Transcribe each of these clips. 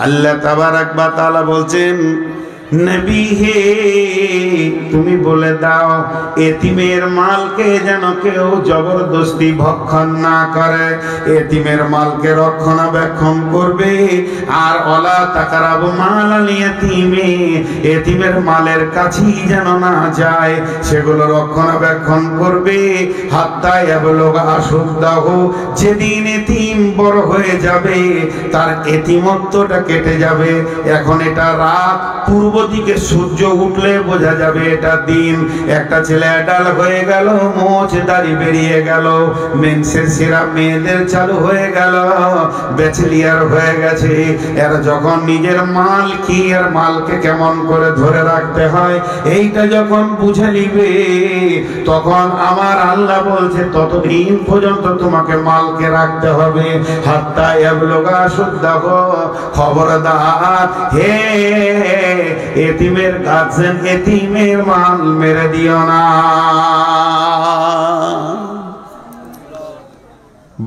আল্লাহ তাবারাক ওয়া তাআলা বলছেন, নবী হে তুমি বলে দাও এতিমের মালকে যেন কেউ জবরদস্তি ভক্ষণ না করে, এতিমের মালকে রক্ষণাবেক্ষণ করবে। আর ওয়ালা তাকরাবু মালাল ইয়াতীমি, এতিমের মালের কাছেই যেন না যায়, সেগুলো রক্ষণাবেক্ষণ করবে। হাত্তা ইয়াবলুগা আশুদ্দাহু, যেদিন এতিম বড় হয়ে যাবে তার এতিমত্বটা কেটে যাবে। এখন এটা রাত, পূর্ব দিকে সূর্য উঠলে বোঝা যাবে এটা দিন। একটা ছেলে অ্যাডাল্ট হয়ে গেল, মোচ দাড়ি বেরিয়ে গেল, মেন্সের সিরাপ মেয়েদের চালু হয়ে গেল, ব্যাচেলিয়ার হয়ে গেছে। এরা যখন নিজের মাল কি আর মালকে কেমন করে ধরে রাখতে হয় এইটা যখন বুঝে নিবে, তখন আমার আল্লাহ বলছে ততদিন পর্যন্ত তোমাকে মালকে রাখতে হবে। হাত্তা ইয়াবলুগা আশুদ্দাহু, খবরদার হে এতিমের গার্জেন, এতিমের মাল মেরে দিও না।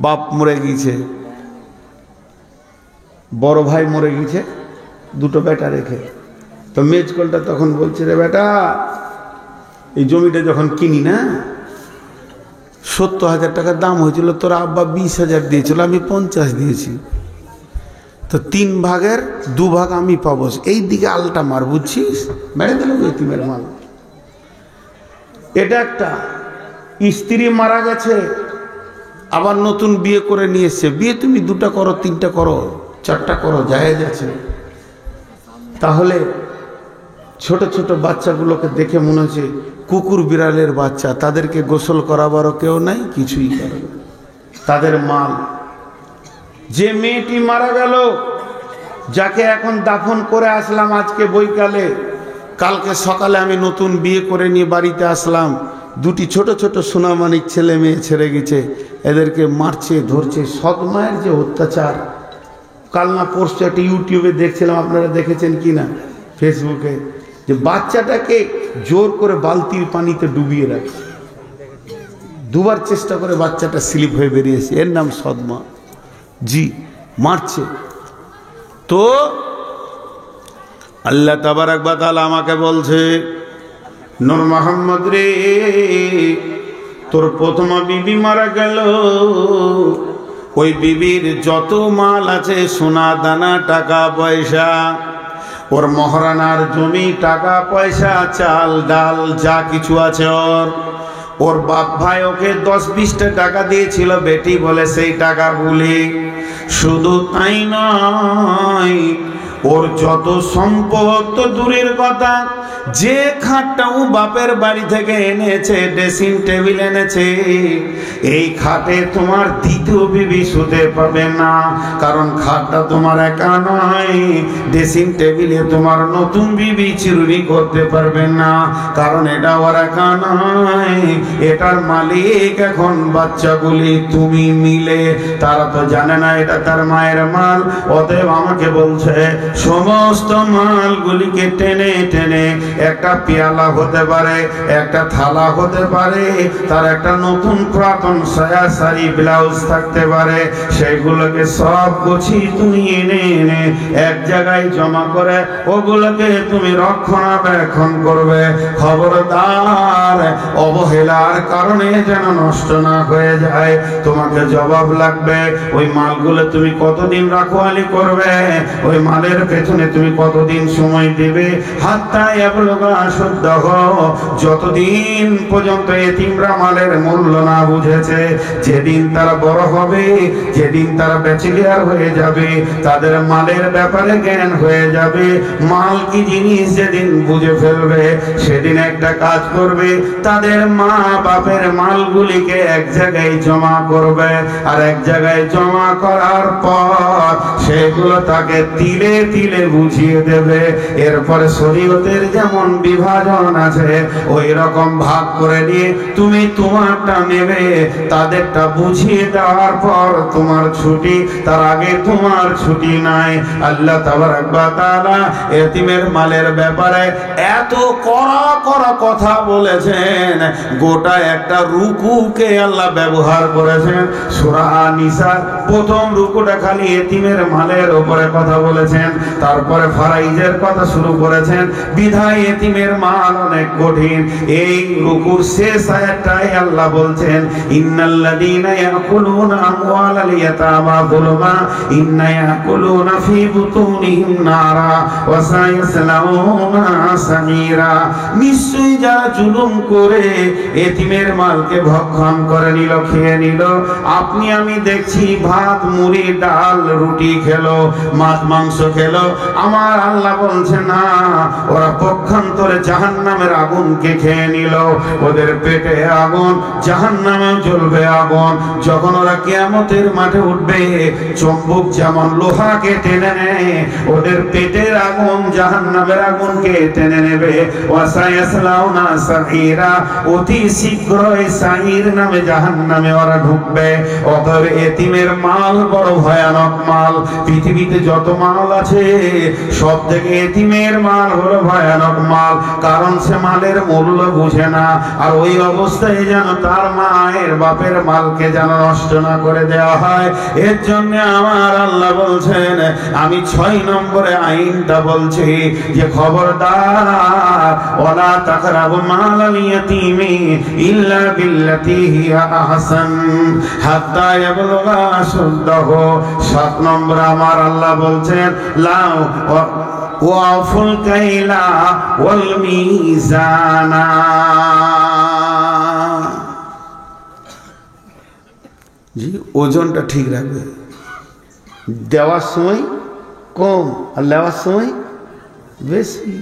বাপ মরে গেছে, বড় ভাই মরে গেছে, দুটো বেটা রেখে, তো মেজকলটা তখন বলছে, রে বেটা এই জমিটা যখন কিনি না 70,000 টাকা দাম হয়েছিল, তোর আব্বা 20,000 দিয়েছিল, আমি 50 দিয়েছি, তো 3 ভাগের 2 ভাগ আমি পাবো, এই দিকে আলটা মার, বুঝছিস? বেড়ে দিল এতিমের মাল। এটা একটা স্ত্রী মারা গেছে, আবার নতুন বিয়ে করে নিয়ে এসছে, বিয়ে তুমি 2টা করো, 3টা করো, 4টা করো, জায়েজ আছে। তাহলে ছোট ছোট বাচ্চাগুলোকে দেখে মনে হচ্ছে কুকুর বিড়ালের বাচ্চা, তাদেরকে গোসল করাবারও কেউ নাই, কিছুই করে না, তাদের মাল। যে মেয়েটি মারা গেল, যাকে এখন দাফন করে আসলাম আজকে বৈকালে, কালকে সকালে আমি নতুন বিয়ে করে নিয়ে বাড়িতে আসলাম, 2টি ছোট ছোট সোনামানিক ছেলে মেয়ে ছেড়ে গেছে, এদেরকে মারছে ধরছে। সৎ মায়ের যে অত্যাচার, কাল না পরশু একটা ইউটিউবে দেখছিলাম, আপনারা দেখেছেন কি না ফেসবুকে, যে বাচ্চাটাকে জোর করে বালতির পানিতে ডুবিয়ে রাখছে, 2বার চেষ্টা করে বাচ্চাটা স্লিপ হয়ে বেরিয়েছে, এর নাম সদমা। জি, মারছে। তো আল্লাহ তাবারাক ওয়া তাআলা আমাকে বলছে, নূর মোহাম্মদ রে, তোর প্রথম বিবি মারা গেল, ওই বিবির যত মাল আছে, সোনা দানা টাকা পয়সা, ওর মহারানার জমি, টাকা পয়সা, চাল ডাল যা কিছু আছে, ওর বাপ ভাই ওকে 10-20টা টাকা দিয়েছিল বেটি বলে, সেই টাকাগুলি। শুধু তাই নয়, ওর যত সম্পদ তো দূরের কথা, যে খাটটাও বাপের বাড়ি থেকে এনেছে, ড্রেসিং টেবিল এনেছে, এই খাটে তোমার দ্বিতীয় বিবি শুতে পাবে না, কারণ খাটটা তোমার একা নয়। ড্রেসিং টেবিলে তোমার নতুন বিবি চিরুনি করতে পারবে না, কারণ এটা ওর একা নয়, এটার মালিক এখন বাচ্চাগুলি তুমি মিলে। তারা তো জানে না এটা তার মায়ের মাল। অতএব আমাকে বলছে সমস্ত মালগুলিকে টেনে টেনে, একটা পেয়ালা হতে পারে, একটা থালা হতে পারে, তার একটা নতুন পুরাতন সায়া শাড়ি ব্লাউজ থাকতে পারে, সেগুলোকে সব গুছিয়ে তুমি এনে এনে এক জায়গায় জমা করে ওগুলোকে তুমি রক্ষণাবেক্ষণ করবে। খবরদার অবহেলার কারণে যেন নষ্ট না হয়ে যায়, তোমাকে জবাব লাগবে। ওই মালগুলো তুমি কতদিন রাখওয়ালি করবে, ওই মালের পেছনে তুমি কতদিন সময় দেবে। হাত্তা ইয়াবলুগা আশুদ্দাহু, যতদিন পর্যন্ত এতিমরা মালের মূল্য না বুঝেছে, যেদিন তারা বড় হবে, যেদিন তারা ব্যাচেলিয়ার হয়ে যাবে, তাদের মালের ব্যাপারে জ্ঞান হয়ে যাবে, মাল কি জিনিস যেদিন বুঝে ফেলবে, সেদিন একটা কাজ করবে, তাদের মা বাপের মালগুলিকে এক জায়গায় জমা করবে, আর এক জায়গায় জমা করার পর সেগুলো তাকে তিলে তিলে বুঝিয়ে দেবে। এরপরে শরীয়তের যেমন বিভাজন আছে, ওই রকম ভাগ করে দিয়ে তুমি তোমারটা নেবে, তাদেরটা বুঝিয়ে দেওয়ার পর তোমার ছুটি, তার আগে তোমার ছুটি নাই। আল্লাহ তাবারাক ওয়া তাআলা এতিমের মালের ব্যাপারে এত কড়া কড়া কথা বলেছেন, গোটা একটা রুকুকে আল্লাহ ব্যবহার করেছেন। সূরা নিসা প্রথম রুকুটা খালি এতিমের মালের উপরে কথা বলেছেন, তারপরে ফারাইজের কথা শুরু করেছেন। বিধায় এতিমের মাল অনেক কঠিন। এই রুকুর শেষ আয়াতটাই আল্লাহ বলছেন, ইন্নাল্লাযীনা ইয়াকুলুনা আমওয়ালাল ইয়াতামা যুলমা ইন্না ইয়াকুলুনা ফী বুতুনিহিম নারা ওয়া সায়াসলাউনা সাঈরা। নিশ্চয়ই যারা জুলুম করে এতিমের মালকে ভক্ষণ করে নিল, খেয়ে নিল, আপনি আমি দেখছি ভাত মুড়ি ডাল রুটি খেলো, মাছ মাংস খেলো, আমার আল্লাহ বলছে না, ওরা পক্ষান্তরে জাহান্নামের আগুনকে খেয়ে নিল। ওদের পেটে আগুন, জাহান্নামে জ্বলবে আগুন। যখন ওরা কিয়ামতের মাঠে উঠবে, চুম্বক যেমন লোহাকে টেনে নেয়, ওদের পেটের আগুন জাহান্নামের আগুনকে টেনে নেবে। ওয়াসায়াসলাউনা সাঈরা, অতি শীঘ্রই সাঈর নামে জাহান্নামে ওরা ঢুকবে। অতএব এতিমের মাল বড় ভয়ানক মাল। পৃথিবীতে যত মাল আছে সব থেকে এতিমের মাল হলো ভয়ানক মাল, কারণ সে মালের মূল্য বুঝে না। আর ওই অবস্থায় যেন তার মায়ের বাপের মালকে যেন নষ্ট না করে দেওয়া হয়। এর জন্য আমার আল্লাহ বলছেন, আমি 6 নম্বরে আইনটা বলছি যে খবরদার, ওয়ালা তাকরাবু মালাল ইয়াতীমি ইল্লা বিল্লাতী হিয়া আহসান হাত্তা ইয়াবলুগা আশুদ্দাহু। 7 নম্বরে আমার আল্লাহ বলছেন, লাউ ওয়াফুল কাইলা ওয়াল মিজানা। জি, ওজনটা ঠিক রাখবে। দেওয়ার সময় কম আর নেওয়ার সময় বেশি।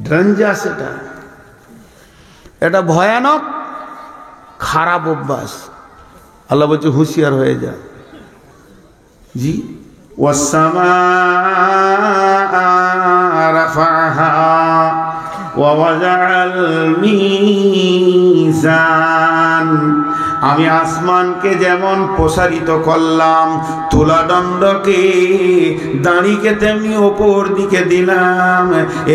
ড্রাঞ্জা সেটা, এটা ভয়ানক খারাপ অভ্যাস। আল্লাহ বলছে হুঁশিয়ার হয়ে যা। জি, ওয়াসসামাআ রাফাহা ওয়া ওয়াযাআল মিজান। আমি আসমানকে যেমন প্রসারিত করলাম, তুলাদণ্ডকে দাঁড়িকে তেমনি ওপর দিকে দিলাম,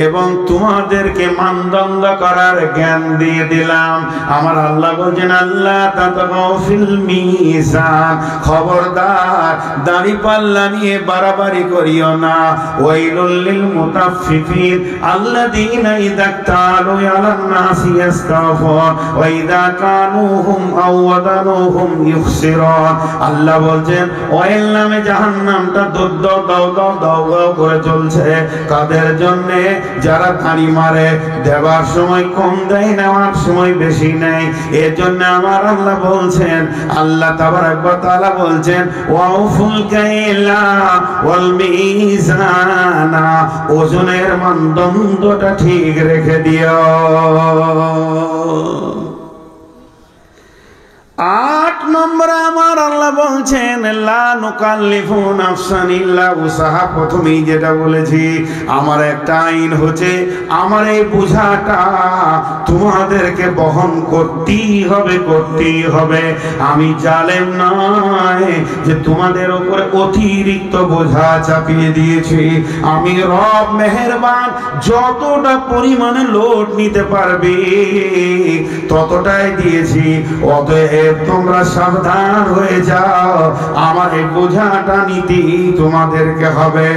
এবং তোমাদেরকে মানদণ্ড করার জ্ঞান দিয়ে দিলাম। আমার আল্লাহ বলছেন, আল্লাহ তাতাগাউ ফিল মিজান, খবরদার দাঁড়ি পাল্লা নিয়ে বাড়াবাড়ি করিও না। ওয়াইলুল লিল মুতাফফিফিন আল্লাযীনা ইযা তালু আলান নাসি ইস্তাগফুরুন ওয়া ইযা কানুহুম আও ওয়াদানুহুম ইখসিরুন। আল্লাহ বলছেন, ওয়াইল নামে জাহান্নামটা দৌড় দাও দাও দাও দাও করে চলছে। কাদের জন্য? যারা দাঁড়ি মারে, দেওয়ার সময় কম দেয়, নেওয়ার সময় বেশি নেয়। এর জন্য আমার আল্লাহ বলছেন, আল্লাহ তাবারাক ওয়া তাআলা বলছেন, ওয়াউফুল কাইলা ওয়াল মিজানা, ওজনের মানদণ্ডটা ঠিক রেখে দিও। 8 নম্বরে আমার আল্লাহ বলছেন, লা নুকাল্লিফু নাফসান ইল্লা উসাহা। প্রথমেই যেটা বলেছি, আমার একটা আইন হচ্ছে, আমার এই বোঝাটা তোমাদেরকে বহন করতেই হবে, করতেই হবে। আমি জালেম নয় যে তোমাদের উপরে অতিরিক্ত বোঝা চাপিয়ে দিয়েছি। আমি রব মেহেরবান, যতটা পরিমাণে লোড নিতে পারবে ততটাই দিয়েছি। অতএব তোমরা সাবধান হয়ে যাও, আমার এই বোঝাটা নিতেই তোমাদেরকে হবে।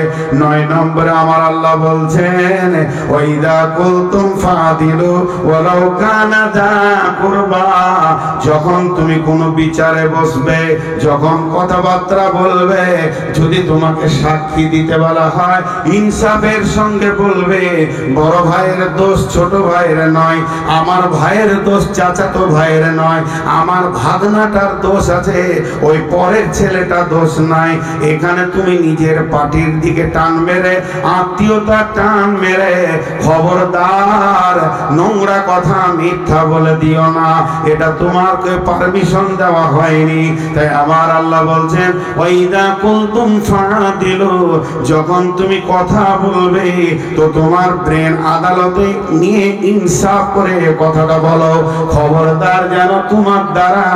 9 নম্বরে আমার আল্লাহ বলছেন, ওয়াইদা কুলতুম ফাদিলু ওয়ালাউ কানা যা কুরবা। যখন তুমি কোনো বিচারে বসবে, যখন কথাবার্তা বলবে, যদি তোমাকে সাক্ষী দিতে বলা হয়, ইনসাফের সঙ্গে বলবে। বড় ভাইয়ের দোষ ছোট ভাইয়ের নয়, আমার ভাইয়ের দোষ চাচাতো ভাইয়ের নয়, আমার ভাগনাটার দোষ আছে, ওই পরের ছেলেটা দোষ নাই। এখানে তুমি নিজের পার্টির দিকে টান মেরে, আত্মীয়তা টান মেরে, খবরদার নোংরা কথা মিথ্যা বলে দিও না। এটা তোমাকে পারমিশন দেওয়া হয়নি। তাই আমার আল্লাহ বলছেন, ওয়াইদা কুলতুম ফাদিলু, যখন তুমি কথা বলবে তো তোমার ব্রেন আদালতে নিয়ে ইনসাফ করে কথাটা বলো। খবরদার যেন তোমার দ্বারা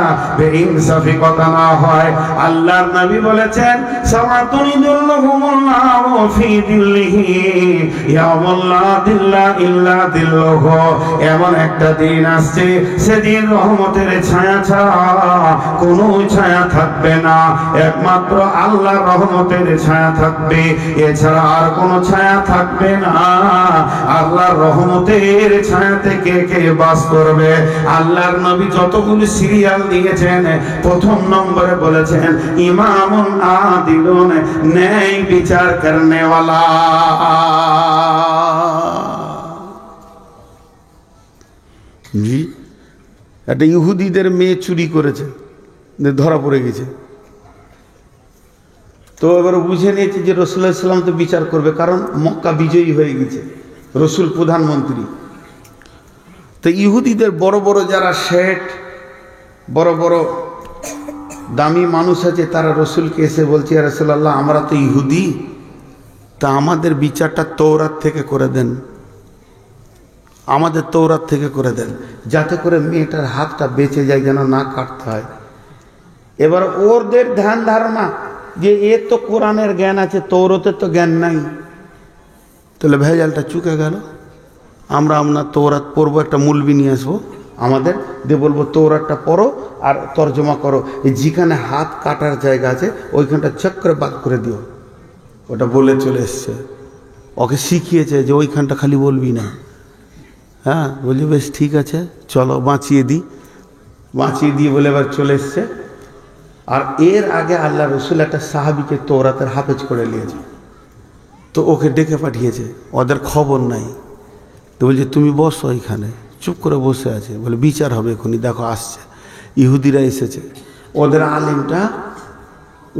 ইনসাফি কথা না হয়। আল্লাহর নবী বলেছেন সামাতুন ইদুল্লাহুমুল্লাহু ফি দিল্লিহি ইয়াউমুল্লা দিল্লা ইল্লা দিল্লুহু। এমন একটা দিন আসছে সেদিন রহমতের ছায়া ছাড়া কোনো ছায়া থাকবে না, একমাত্র আল্লাহর রহমতের ছায়া থাকবে, এছাড়া আর কোনো ছায়া থাকবে না। আল্লাহর রহমতের ছায়াতে কে কে বাস করবে? আল্লাহর নবী যতগুলো সিরিয়াল দিয়েছেন প্রথম নম্বরে বলেছেন ইমামুন আদিলুন, ন্যায় বিচার করনে ওয়ালা। জি, একটা ইহুদিদের মেয়ে চুরি করেছে, ধরা পড়ে গেছে। তো এবার বুঝে নিয়েছে যে রাসূলুল্লাহ সাল্লাল্লাহু আলাইহি ওয়াসাল্লাম তো বিচার করবে, কারণ মক্কা বিজয়ী হয়ে গেছে, রসুল প্রধানমন্ত্রী। তো ইহুদিদের বড় বড় যারা শেঠ, বড় বড় দামি মানুষ আছে, তারা রসুলকে এসে বলছে ইয়া রাসূলুল্লাহ, আমরা তো ইহুদি, তা আমাদের বিচারটা তৌরাত থেকে করে দেন, আমাদের তৌরাত থেকে করে দেন, যাতে করে মেয়েটার হাতটা বেঁচে যায়, যেন না কাটতে হয়। এবার ওদের ধ্যান ধারণা যে এ তো কোরআনের জ্ঞান আছে, তৌরাতের তো জ্ঞান নাই, তাহলে ভেজালটা চুকে গেল। আমরা তৌরাত পড়বো, একটা মুলবি নিয়ে আসবো আমাদের দিয়ে, বলবো তৌরাতটা পড়ো আর তর্জমা করো, এই যেখানে হাত কাটার জায়গা আছে ওইখানটা চক্রে বাদ করে দিও। ওটা বলে চলে এসছে, ওকে শিখিয়েছে যে ওইখানটা খালি বলবি না। হ্যাঁ, বলি বেশ ঠিক আছে, চলো বাঁচিয়ে দিই, বাঁচিয়ে দিয়ে বলে এবার চলে এসছে। আর এর আগে আল্লাহ রসুল একটা সাহাবিকে তৌরাতের হাফেজ করে নিয়েছে, তো ওকে ডেকে পাঠিয়েছে, ওদের খবর নাই। তো বলছে তুমি বসো এখানে, চুপ করে বসে আছে, বলে বিচার হবে এখনই, দেখো আসছে, ইহুদিরা এসেছে। ওদের আলিমটা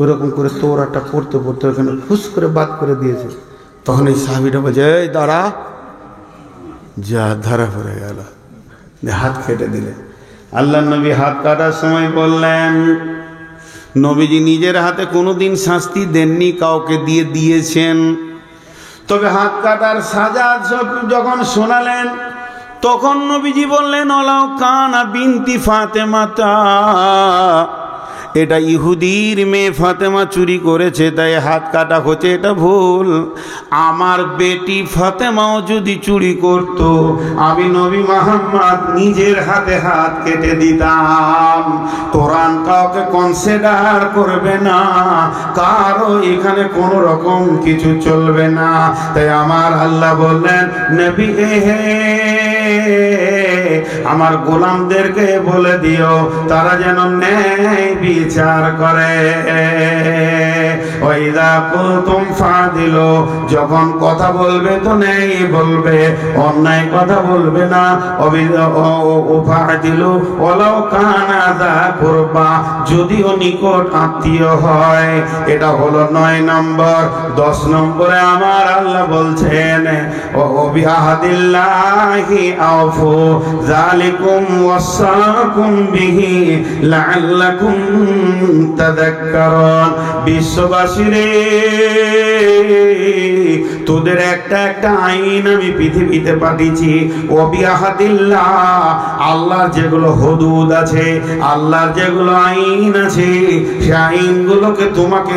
ওরকম করে তৌরাটা পড়তে পড়তে ওখানে ফুস করে বাদ করে দিয়েছে। তখন এই সাহাবিটা বলছে এই দাঁড়া, যা ধরা পড়ে গেল, হাত কেটে দিলে। আল্লাহ নবী হাত কাটার সময় বললেন, নবীজি নিজের হাতে কোনোদিন শাস্তি দেননি, কাউকে দিয়ে দিয়েছেন। তবে হাত কাটার সাজা যখন শোনালেন তখন নবীজি বললেন ওলাও কানা বিনতি ফাতেমাতা, এটা ইহুদির মেয়ে ফাতেমা চুরি করেছে তাই হাত কাটা হচ্ছে, এটা ভুল। আমার বেটি ফাতেমাও যদি চুরি করত, আমি নবী মুহাম্মদ নিজের হাতে হাত কেটে দিতাম। কোরআন কাউকে কনসিডার করবে না, কারো এখানে কোনো রকম কিছু চলবে না। তাই আমার আল্লাহ বললেন নবী হে, আমার গোলামদেরকে বলে দিও তারা যেন ন্যায় বিচার করে। ওয়াইদা কুনতুম ফাদিলু, যখন কথা বলবে তো ন্যায় বলবে, অন্যায় কথা বলবে না। ফাদিলু ওয়ালাউ কানা যা কুরবা, যদিও নিকট আত্মীয় হয়। এটা হলো 9 নম্বর। 10 নম্বরে আমার আল্লাহ বলছেন ওবিআহাদিল্লাহি আউফু যালিকুম ওয়াসাকুম বিহি লাআল্লাকুম তাযাক্কারুন। বিশ্ববাসীরে, তোদের একটা একটা আইন আমি পৃথিবীতে পাঠিয়েছি। ওবিআহাদিল্লাহ, আল্লাহর যেগুলো হুদুদ আছে, আল্লাহর যেগুলো আইন আছে, সেই আইনগুলোকে তোমাকে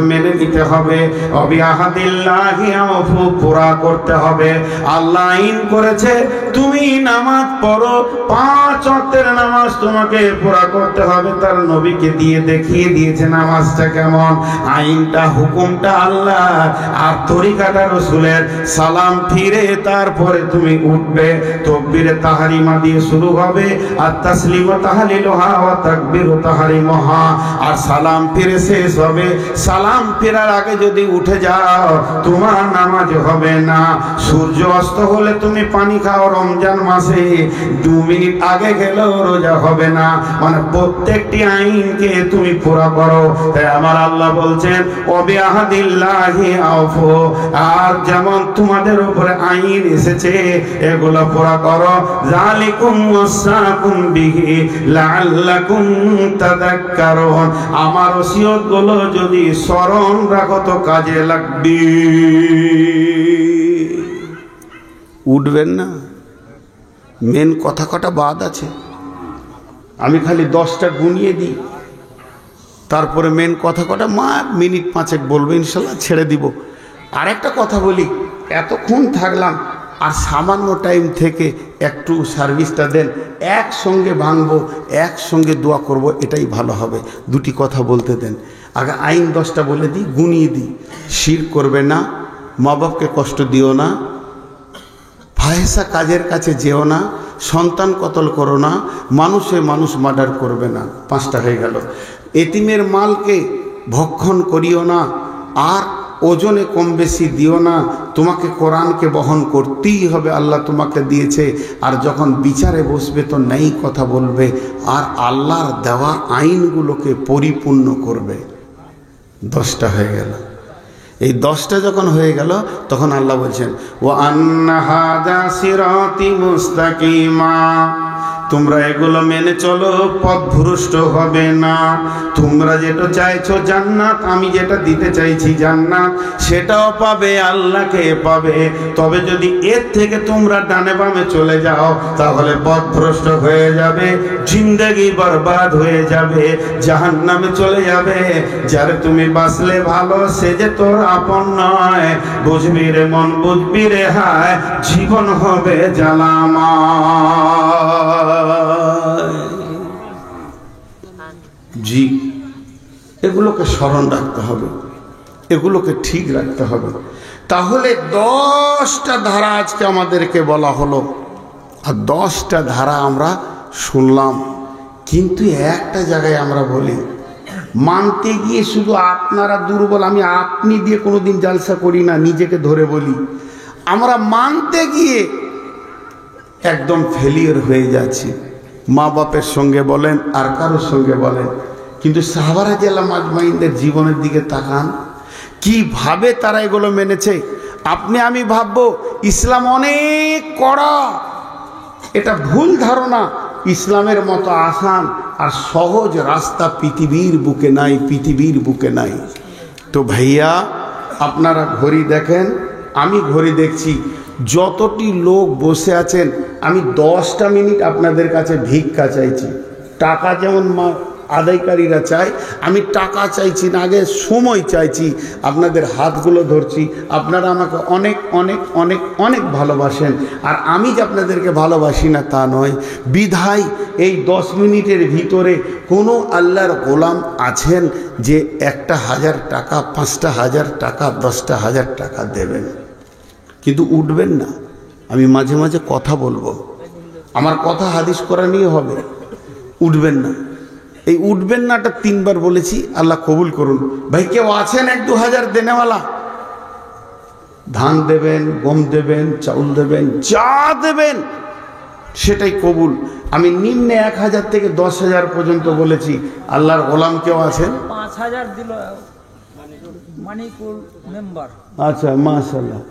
মেনে নিতে হবে। ওবিআহাদিল্লাহি আউফু, পুরা করতে হবে। আল্লাহ আইন করেছে তুমি নামাজ পড়ো, 5 ওয়াক্তের নামাজ তোমাকে পুরা করতে হবে। তার নবীকে দিয়ে দেখিয়ে দিয়েছে নামাজটা কেমন, আইনটা হুকুমটা আল্লাহ, আর তরিকাটা রাসূলের। সালাম ফিরে তারপরে তুমি উঠবে, তাকবীরে তাহরিমা দিয়ে শুরু হবে, আর তাসলিমু তাহলিলুহা ওয়া তাকবীরু তাহরিমুহা, আর সালাম ফিরে শেষ হবে। সালাম ফেরার আগে যদি উঠে যাও তোমার নামাজ হবে না। সূর্য অস্ত হলে তুমি পানি খাও, রমজান মাসে 2 মিনিট আগে গেলেও রোজা হবে না। মানে প্রত্যেকটি আইনকে তুমি পুরা করো। তাই আমার আল্লাহ বলছেন ওবিআহাদিল্লাহি আউফু, আর যেমন তোমাদের উপরে আইন এসেছে এগুলো পুরা করো। যালিকুম ওয়াসাকুম বিহি লাআল্লাকুম তাযাক্কারুন, আমার ওসিয়তগুলো যদি স্মরণ রাখো তো কাজে লাগবে। উঠবেন না, মেন কথা কটা বাদ আছে, আমি খালি 10টা গুনিয়ে দিই, তারপরে মেন কথা কটা মা মিনিট 5 বলবো, ইনশাল্লাহ ছেড়ে দিব। আর একটা কথা বলি, এতক্ষণ থাকলাম, আর সামান্য টাইম থেকে একটু সার্ভিসটা দেন, একসঙ্গে ভাঙবো, একসঙ্গে দোয়া করব, এটাই ভালো হবে। দুটি কথা বলতে দেন। আগে আইন 10টা বলে দিই, গুনিয়ে দিই। শিরক করবে না, মা বাপকে কষ্ট দিও না, ফাহেসা কাজের কাছে যেও না, সন্তান কতল করো না, মানুষে মানুষ মার্ডার করবে না। 5টা হয়ে গেল। এতিমের মালকে ভক্ষণ করিও না, আর ওজনে কম বেশি দিও না। তোমাকে কোরআনকে বহন করতেই হবে, আল্লাহ তোমাকে দিয়েছে। আর যখন বিচারে বসবে তো নেই কথা বলবে, আর আল্লাহর দেওয়া আইনগুলোকে পরিপূর্ণ করবে। 10টা হয়ে গেল। এই 10টা যখন হয়ে গেল, তখন আল্লাহ বলছেন ওয়া আন্না হাযা সিরাতি মুস্তাকিমা, তোমরা এগুলো মেনে চলো, পথভ্রষ্ট হবে না। তোমরা যেটা চাইছো জান্নাত, আমি যেটা দিতে চাইছি জান্নাত, সেটাও পাবে, আল্লাহকে পাবে। তবে যদি এর থেকে তোমরা ডানে বামে চলে যাও, তাহলে পথভ্রষ্ট হয়ে যাবে, জিন্দেগি বরবাদ হয়ে যাবে, জাহান্নামে চলে যাবে। যারে তুমি বাঁচলে ভালো, সে যে তোর আপন নয়। বুঝবি রে মন, বুঝবি রে হায়, জীবন হবে জ্বালামা। জি, এগুলোকে স্মরণ রাখতে হবে, এগুলোকে ঠিক রাখতে হবে। তাহলে 10টা ধারা আজকে আমাদেরকে বলা হলো, আর 10টা ধারা আমরা শুনলাম। কিন্তু একটা জায়গায় আমরা বলি, মানতে গিয়ে শুধু আপনারা দুর্বল, আমি আপনি দিয়ে কোনোদিন জালসা করি না, নিজেকে ধরে বলি। আমরা মানতে গিয়ে একদম ফেলিওর হয়ে যাচ্ছি। মা বাপের সঙ্গে বলেন, আর কারোর সঙ্গে বলেন। কিন্তু সাহাবারা রাদিয়াল্লাহু আজমাইনদের জীবনের দিকে তাকান, কিভাবে তারা এগুলো মেনেছে। আপনি আমি ভাববো ইসলাম অনেক কড়া, এটা ভুল ধারণা। ইসলামের মতো আসান আর সহজ রাস্তা পৃথিবীর বুকে নাই, পৃথিবীর বুকে নাই। তো ভাইয়া, আপনারা ঘড়ি দেখেন, আমি ঘড়ি দেখছি। যতটি লোক বসে আছেন, আমি 10টা মিনিট আপনাদের কাছে ভিক্ষা চাইছি। টাকা যেমন আদায়কারীরা চায়, আমি টাকা চাইছি না, আগে সময় চাইছি। আপনাদের হাতগুলো ধরছি, আপনারা আমাকে অনেক অনেক অনেক অনেক ভালোবাসেন, আর আমি যে আপনাদেরকে ভালোবাসি না তা নয়। বিধায় এই 10 মিনিটের ভিতরে কোনো আল্লাহর গোলাম আছেন যে 1,000 টাকা, 5,000 টাকা, 10,000 টাকা দেবেন? কিন্তু উঠবেন না। আমি মাঝে মাঝে কথা বলবো, আমার কথা হাদিস করা নিয়ে হবে। উঠবেন না। এই উঠবেন নাটা 3 বার বলেছি, আল্লাহ কবুল করুন। ভাই কেউ আছেন 1-2 হাজার দেনেওয়ালা? ধান দেবেন, গম দেবেন, চাউল দেবেন, যা দেবেন সেটাই কবুল। আমি নিম্নে 1,000 থেকে 10,000 পর্যন্ত বলেছি। আল্লাহর গোলাম কেউ আছেন? 5,000 দিল মানিকুল মেম্বার। আচ্ছা, মাশাআল্লাহ।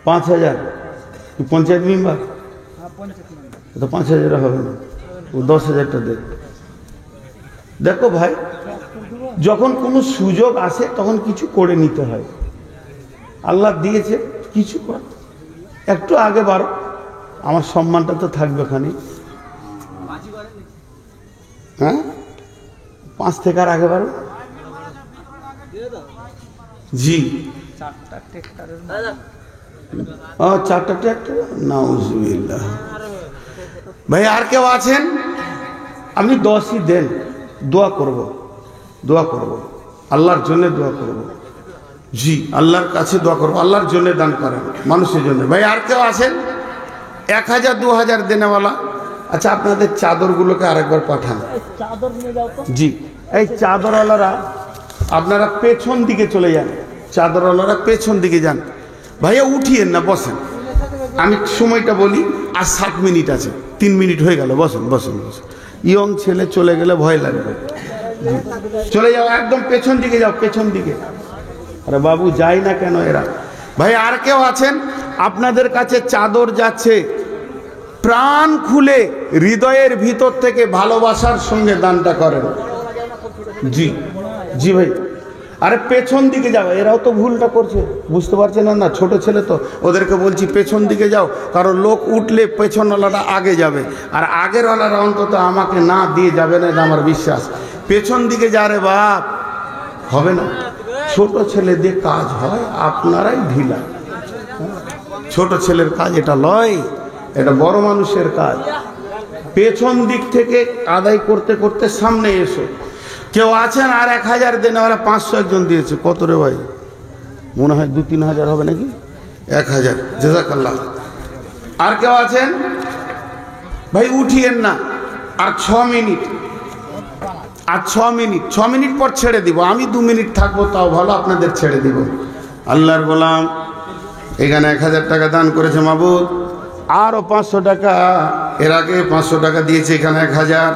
5,000 পঞ্চায়েত মেম্বার? হ্যাঁ, পঞ্চায়েত মেম্বার। তো 5,000 হবে না, ও 10,000টা দেখ। দেখো ভাই, যখন কোনো সুযোগ আসে তখন কিছু করে নিতে হয়। আল্লাহ দিয়েছে, কিছু কর। একটু আগে বাড়ো, আমার সম্মানটা তো থাকবে খানি। হ্যাঁ, 5 থেকে আর আগে বাড়ো। জি, 4টা ট্রাক্টরের। 4টা ট্রাক্টর। নাউজুবিল্লাহ। ভাই আর কেউ আছেন? আপনি 10ই দেন, দোয়া করব, দোয়া করব, আল্লাহর জন্য দোয়া করব। জি, আল্লাহর কাছে দোয়া করব, আল্লাহর জন্য দান করেন, মানুষের জন্য। ভাই আর কেউ আছেন 1,000-2,000 দেনেওয়ালা? আচ্ছা, আপনাদের চাদরগুলোকে আরেকবার পাঠান। চাদর নিয়ে যাও তো। জি, এই চাদরওয়ালারা আপনারা পেছন দিকে চলে যান, চাদরওয়ালারা পেছন দিকে যান। ভাইয়া উঠিয়েন না, বসেন। আমি সময়টা বলি, আর 7 মিনিট আছে, 3 মিনিট হয়ে গেল। বসেন বসেন বসেন। ইয়ং ছেলে চলে গেলে ভয় লাগবে। চলে যাও, একদম পেছন দিকে যাও, পেছন দিকে। আরে বাবু, যাই না কেন এরা? ভাই আর কেউ আছেন? আপনাদের কাছে চাদর যাচ্ছে, প্রাণ খুলে হৃদয়ের ভিতর থেকে ভালোবাসার সঙ্গে দানটা করেন। জি জি ভাই, আরে পেছন দিকে যাও, এরাও তো ভুলটা করছে, বুঝতে পারছে না? না, ছোট ছেলে তো, ওদেরকে বলছি পেছন দিকে যাও, কারণ লোক উঠলে পেছনওয়ালাটা আগে যাবে, আর আগেরওয়ালারা অন্তত আমাকে না দিয়ে যাবে না, এটা আমার বিশ্বাস। পেছন দিকে যা রে বাপ, হবে না। ছোট ছেলে দিয়ে কাজ হয়, আপনারাই ঢিলা। ছোট ছেলের কাজ এটা লয়, এটা বড় মানুষের কাজ। পেছন দিক থেকে আদায় করতে করতে সামনে এসো। কেউ আছেন আর 1000 দেন, ওরা 500 একজন দিয়েছে। কত রে ভাই? মনে হয় 2-3 হাজার হবে নাকি? 1000, জাযাকাল্লাহ। আর কেউ আছেন? ভাই উঠিয়েন না, আর 6 মিনিট, আর 6 মিনিট পর ছেড়ে দিব। আমি 2 মিনিট থাকবো, তাও ভালো, আপনাদের ছেড়ে দিব। আল্লাহর গোলাম এখানে 1000 টাকা দান করেছে মাবুদ, আরও 500 টাকা, এর আগে 500 টাকা দিয়েছে, এখানে 1000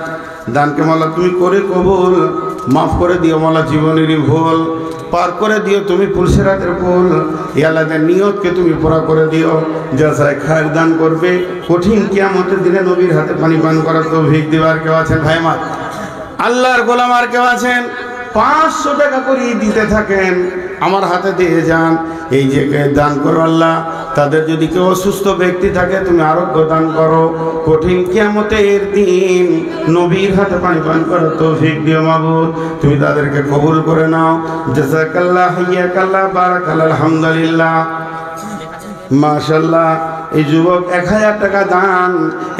দানকে মাওলা তুমি করে কবুল, মাফ করে দিও মাওলা, জীবনেরই ভুল পার করে দিও তুমি, পুলসিরাতের ভুল ইয়ালাদের নিয়তকে তুমি পুরা করে দিও। যাচাই খায়ের দান করবে, কঠিন কিয়ামতের দিনে নবীর হাতে পানি পান করার তৌফিক দিবার কেউ আছেন? ভাই আমার আল্লাহর গোলাম আর কেউ আছেন? 500 টাকা করে দিতে থাকেন, আমার হাতে দিয়ে যান। এই যে দান করো আল্লাহ, তাদের যদি কেউ অসুস্থ ব্যক্তি থাকে তুমি আরোগ্য দান করো, কঠিন কিয়ামতের দিন নবীর হাতে পানি পান করো তৌফিক দিও মাবুদ, তুমি তাদেরকে কবুল করে নাও। জাযাকাল্লাহ, হাইয়াকাল্লাহ, বারাকাল্লাহ, আলহামদুলিল্লাহ, মাশাআল্লাহ। এই যুবক 1000 টাকা দান,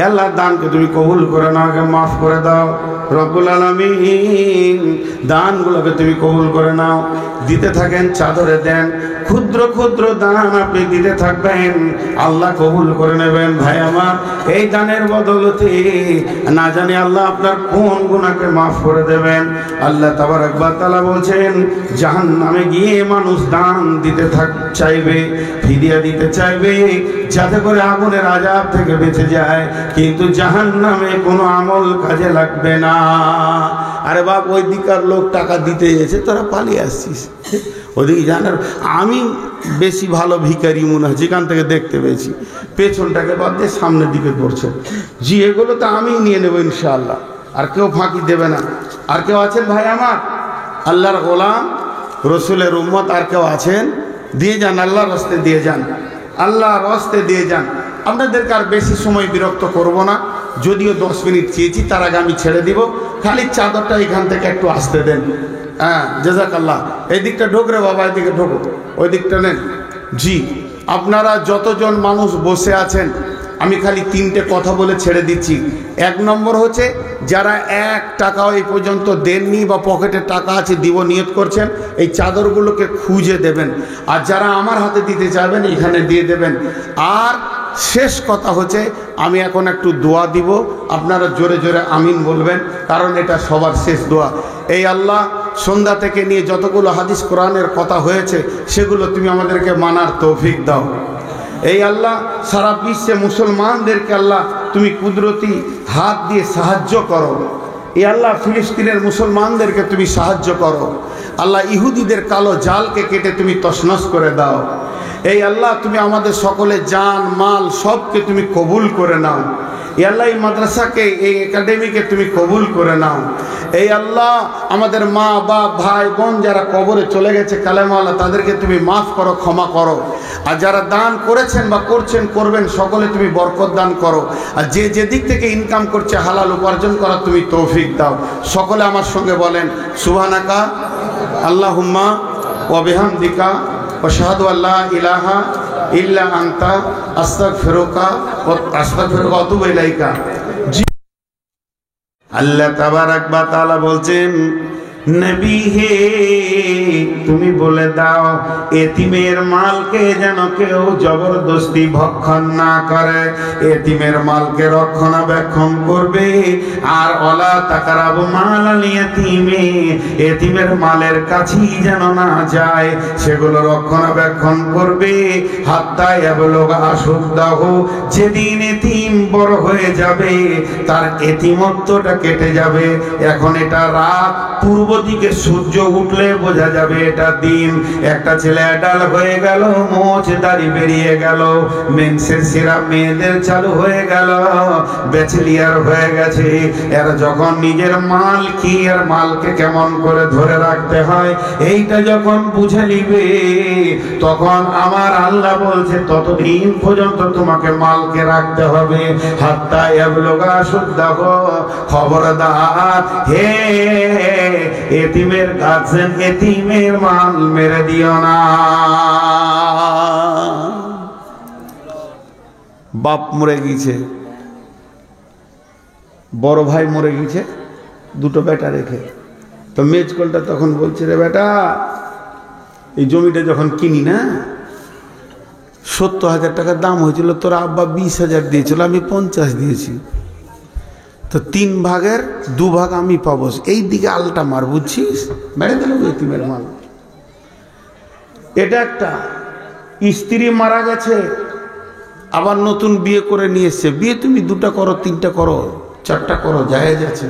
আল্লাহ দানকে তুমি কবুল করে নাও, মাফ করে দাও রব্বুল আলামিন, দানগুলোকে তুমি কবুল করে নাও। দিতে থাকেন, চাদরে দেন, ক্ষুদ্র ক্ষুদ্র দান আপনি দিতে থাকবেন, আল্লাহ কবুল করে নেবেন। ভাই আমার, এই দানের বদলতে না জানি আল্লাহ আপনার কোন গুনাহকে মাফ করে দেবেন। আল্লাহ তাবারক ওয়া তাআলা বলছেন, জাহান্নামে গিয়ে মানুষ দান দিতে চাইবে, ফিদিয়া দিতে চাইবে, যাতে করে আগুনের আযাব থেকে বেঁচে যায়, কিন্তু জাহান্নামে কোনো আমল কাজে লাগবে না। আরে বাপ, ওই দিকার লোক টাকা দিতে এসে তোরা পালিয়ে আসছিস, ওদিকে জানার আমি বেশি ভালো ভিখারি মনে হয়, যেখান থেকে দেখতে পেয়েছি। পেছনটাকে বাদ দিয়ে সামনের দিকে করছে, জি এগুলো তো আমি নিয়ে নেবো ইনশাআল্লাহ, আর কেউ ফাঁকি দেবে না। আর কেউ আছেন ভাই আমার, আল্লাহর গোলাম, রসুলের উম্মত, আর কেউ আছেন? দিয়ে যান, আল্লাহর রাস্তে দিয়ে যান, আল্লাহর রাস্তে দিয়ে যান। আপনাদেরকে আর বেশি সময় বিরক্ত করব না, যদিও 10 মিনিট চেয়েছি, তার আগে আমি ছেড়ে দিব। খালি চাদরটা এখান থেকে একটু আসতে দেন। হ্যাঁ, জাযাকাল্লাহ। এই দিকটা ঢোক রে বাবা, এদিকে ঢোকো, ওই দিকটা নেন। জি, আপনারা যতজন মানুষ বসে আছেন, আমি খালি 3টে কথা বলে ছেড়ে দিচ্ছি। 1 নম্বর হচ্ছে, যারা 1 টাকাও এই পর্যন্ত দেননি বা পকেটে টাকা আছে দিব নিয়ত করছেন, এই চাদরগুলোকে খুঁজে দেবেন, আর যারা আমার হাতে দিতে চাইবেন এখানে দিয়ে দেবেন। আর শেষ কথা হচ্ছে, আমি এখন একটু দোয়া দিব, আপনারা জোরে জোরে আমিন বলবেন, কারণ এটা সবার শেষ দোয়া। এই আল্লাহ, সন্ধ্যা থেকে নিয়ে যতগুলো হাদিস কোরআনের কথা হয়েছে সেগুলো তুমি আমাদেরকে মানার তৌফিক দাও। এই আল্লাহ, সারা বিশ্বে মুসলমানদেরকে আল্লাহ তুমি কুদরতি হাত দিয়ে সাহায্য করো। এই আল্লাহ, ফিলিস্তিনের মুসলমানদেরকে তুমি সাহায্য করো। আল্লাহ, ইহুদিদের কালো জালকে কেটে তুমি তছনছ করে দাও। এই আল্লাহ, তুমি আমাদের সকলের জান মাল সবকে তুমি কবুল করে নাও। এই আল্লাহ, এই মাদ্রাসাকে, এই একাডেমিকে তুমি কবুল করে নাও। এই আল্লাহ, আমাদের মা বাপ ভাই বোন যারা কবরে চলে গেছে কালেমাওয়ালা, তাদেরকে তুমি মাফ করো, ক্ষমা করো। আর যারা দান করেছেন বা করছেন, করবেন, সকলে তুমি বরকত দান করো। আর যে যেদিক থেকে ইনকাম করছে হালাল উপার্জন করার তুমি তৌফিক দাও। সকলে আমার সঙ্গে বলেন, সুবহানাকা আল্লাহুম্মা ওয়া বিহামদিকা ওয়া আশহাদু আল্লা ইলাহা ইল্লা আনতা আস্তাগফিরুকা ওয়া আতুবু ইলাইকা। আল্লাহ তাবারক ওয়া তাআলা বলছেন, নবী হে তুমি বলে দাও, এতিমের মালকে যেন কেউ জবরদস্তি ভক্ষণ না করে, এতিমের মালকে রক্ষণাবেক্ষণ করবে। আর ওয়ালা তাকরাবু মালাল ইয়াতীমি, এতিমের মালের কাছেই যেন না যায়, সেগুলো রক্ষণাবেক্ষণ করবে। হাত্তা ইয়াবলুগা আশুদ্দাহু, যেদিন এতিম বড় হয়ে যাবে, তার এতিমত্বটা কেটে যাবে। এখন এটা রাত, পূর্ব পূর্ব দিকে সূর্য উঠলে বোঝা যাবে এটা দিন। একটা ছেলে অ্যাডাল্ট হয়ে গেল, মোচ দাড়ি বেরিয়ে গেল, মেন্সের সিরাপ মেয়েদের চালু হয়ে গেল, ব্যাচেলিয়ার হয়ে গেছে। এরা যখন নিজের মাল কি আর মালকে কেমন করে ধরে রাখতে হয় এইটা যখন বুঝে নিবে, তখন আমার আল্লাহ বলছে ততদিন পর্যন্ত তোমাকে মালকে রাখতে হবে। হাত্তা ইয়াবলুগা শুদ্দাহ, খবরদার হে এতিমের গার্জেন, এতিমের মাল মেরে দিও না। বাপ মরে গিয়েছে, বড় ভাই মরে গিয়েছে, দুটো বেটা রেখে। তো মেজকলটা তখন বলছে, রে বেটা, এই জমিটা যখন কিনি না 70,000 টাকা দাম হয়েছিল, তোর আব্বা 20,000 দিয়েছিল, আমি 50 দিয়েছি, তো 3 ভাগের 2 ভাগ আমি পাবো। এই দিকে আলটা মার, বুঝছিস, মেরে দিল এতিমের মাল। এটা একটা। স্ত্রী মারা গেছে, আবার নতুন বিয়ে করে নিয়ে এসছে। বিয়ে তুমি 2টা করো, 3টা করো, 4টা করো, জায়েজ আছে।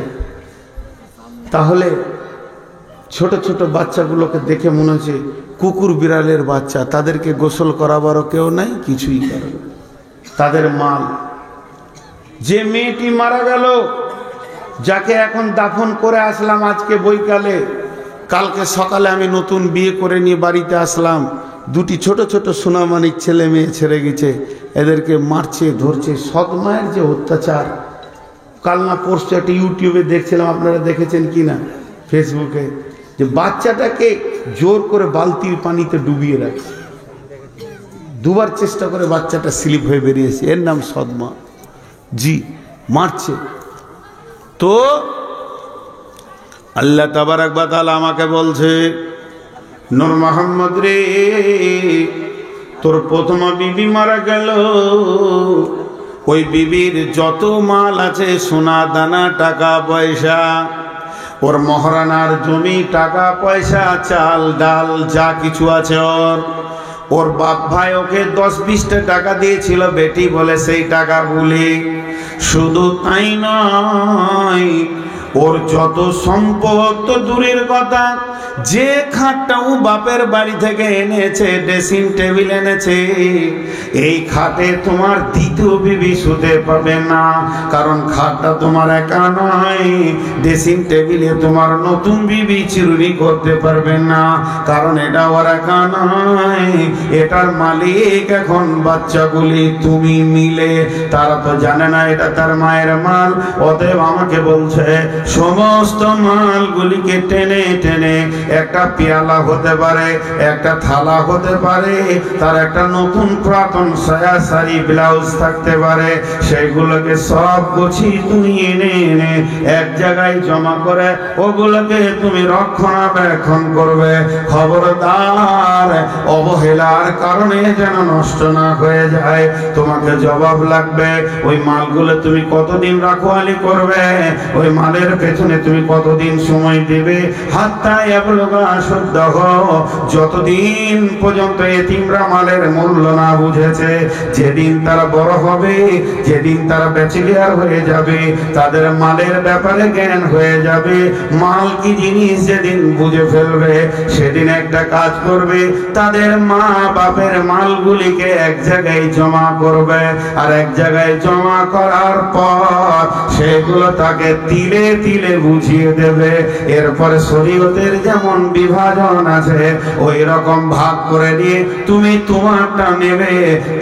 তাহলে ছোট ছোট বাচ্চাগুলোকে দেখে মনে হচ্ছে কুকুর বিড়ালের বাচ্চা, তাদেরকে গোসল করাবারও কেউ নাই, কিছুই করে না, তাদের মাল। যে মেয়েটি মারা গেল, যাকে এখন দাফন করে আসলাম আজকে বৈকালে, কালকে সকালে আমি নতুন বিয়ে করে নিয়ে বাড়িতে আসলাম, 2টি ছোট ছোট সোনামানিক ছেলে মেয়ে ছেড়ে গেছে, এদেরকে মারছে, ধরছে। সৎ মায়ের যে অত্যাচার, কাল না পরশু একটা ইউটিউবে দেখছিলাম, আপনারা দেখেছেন কি না ফেসবুকে, যে বাচ্চাটাকে জোর করে বালতির পানিতে ডুবিয়ে রাখছে, 2বার চেষ্টা করে বাচ্চাটা স্লিপ হয়ে বেরিয়েছে। এর নাম সদমা। জি, মারছে। তো আল্লাহ তাবারাক ওয়া তাআলা আমাকে বলছে, নূর মোহাম্মদ রে, তোর প্রথম বিবি মারা গেল, ওই বিবির যত মাল আছে, সোনা দানা টাকা পয়সা, ওর মহারানার জমি, টাকা পয়সা, চাল ডাল যা কিছু আছে, ওর বাপ ভাই ওকে 10-20টা টাকা দিয়েছিল বেটি বলে, সেই টাকা বলি। শুধু তাই নয়, ওর যত সম্পদ তো দূরের কথা, যে খাটটাও বাপের বাড়ি থেকে এনেছে, ড্রেসিং টেবিল এনেছে, এই খাটে তোমার দ্বিতীয় বিবি শুতে পাবে না, কারণ খাটটা তোমার একা নয়। ড্রেসিং টেবিলে তোমার নতুন বিবি চিরুনি করতে পারবে না, কারণ এটা ওর একা নয়, এটার মালিক এখন বাচ্চাগুলি তুমি মিলে। তারা তো জানে না এটা তার মায়ের মাল। অতএব আমাকে বলছে, সমস্ত মালগুলিকে টেনে টেনে, একটা পেয়ালা হতে পারে, একটা থালা হতে পারে, তার একটা নতুন পুরাতন সায়া শাড়ি ব্লাউজ থাকতে পারে, সেইগুলোকে সব গুছিয়ে তুমি এনে এনে এক জায়গায় জমা করে ওগুলোকে তুমি রক্ষণাবেক্ষণ করবে। খবরদার, অবহেলার কারণে যেন নষ্ট না হয়ে যায়। তোমাকে জবাব লাগবে। ওই মালগুলো তুমি কতদিন রাখওয়ালি করবে, ওই মালের পেছনে তুমি কতদিন সময় দেবে। হাত্তা ইয়াবলুগা আশুদ্দাহ, যতদিন পর্যন্ত এতিমরা মালের মূল্য না বুঝেছে, যেদিন তারা বড় হবে, যেদিন তারা ব্যাচেলিয়ার হয়ে যাবে, তাদের মালের ব্যাপারে জ্ঞান হয়ে যাবে, মাল কি জিনিস যেদিন বুঝে ফেলবে, সেদিন একটা কাজ করবে, তাদের মা বাপের মালগুলিকে এক জায়গায় জমা করবে, আর এক জায়গায় জমা করার পর সেগুলো তাকে তিলে তিলে বুঝিয়ে দেবে। এরপরে শরীয়তের যেমন বিভাজন আছে, ওই রকম ভাগ করে দিয়ে তুমি তোমারটা নেবে,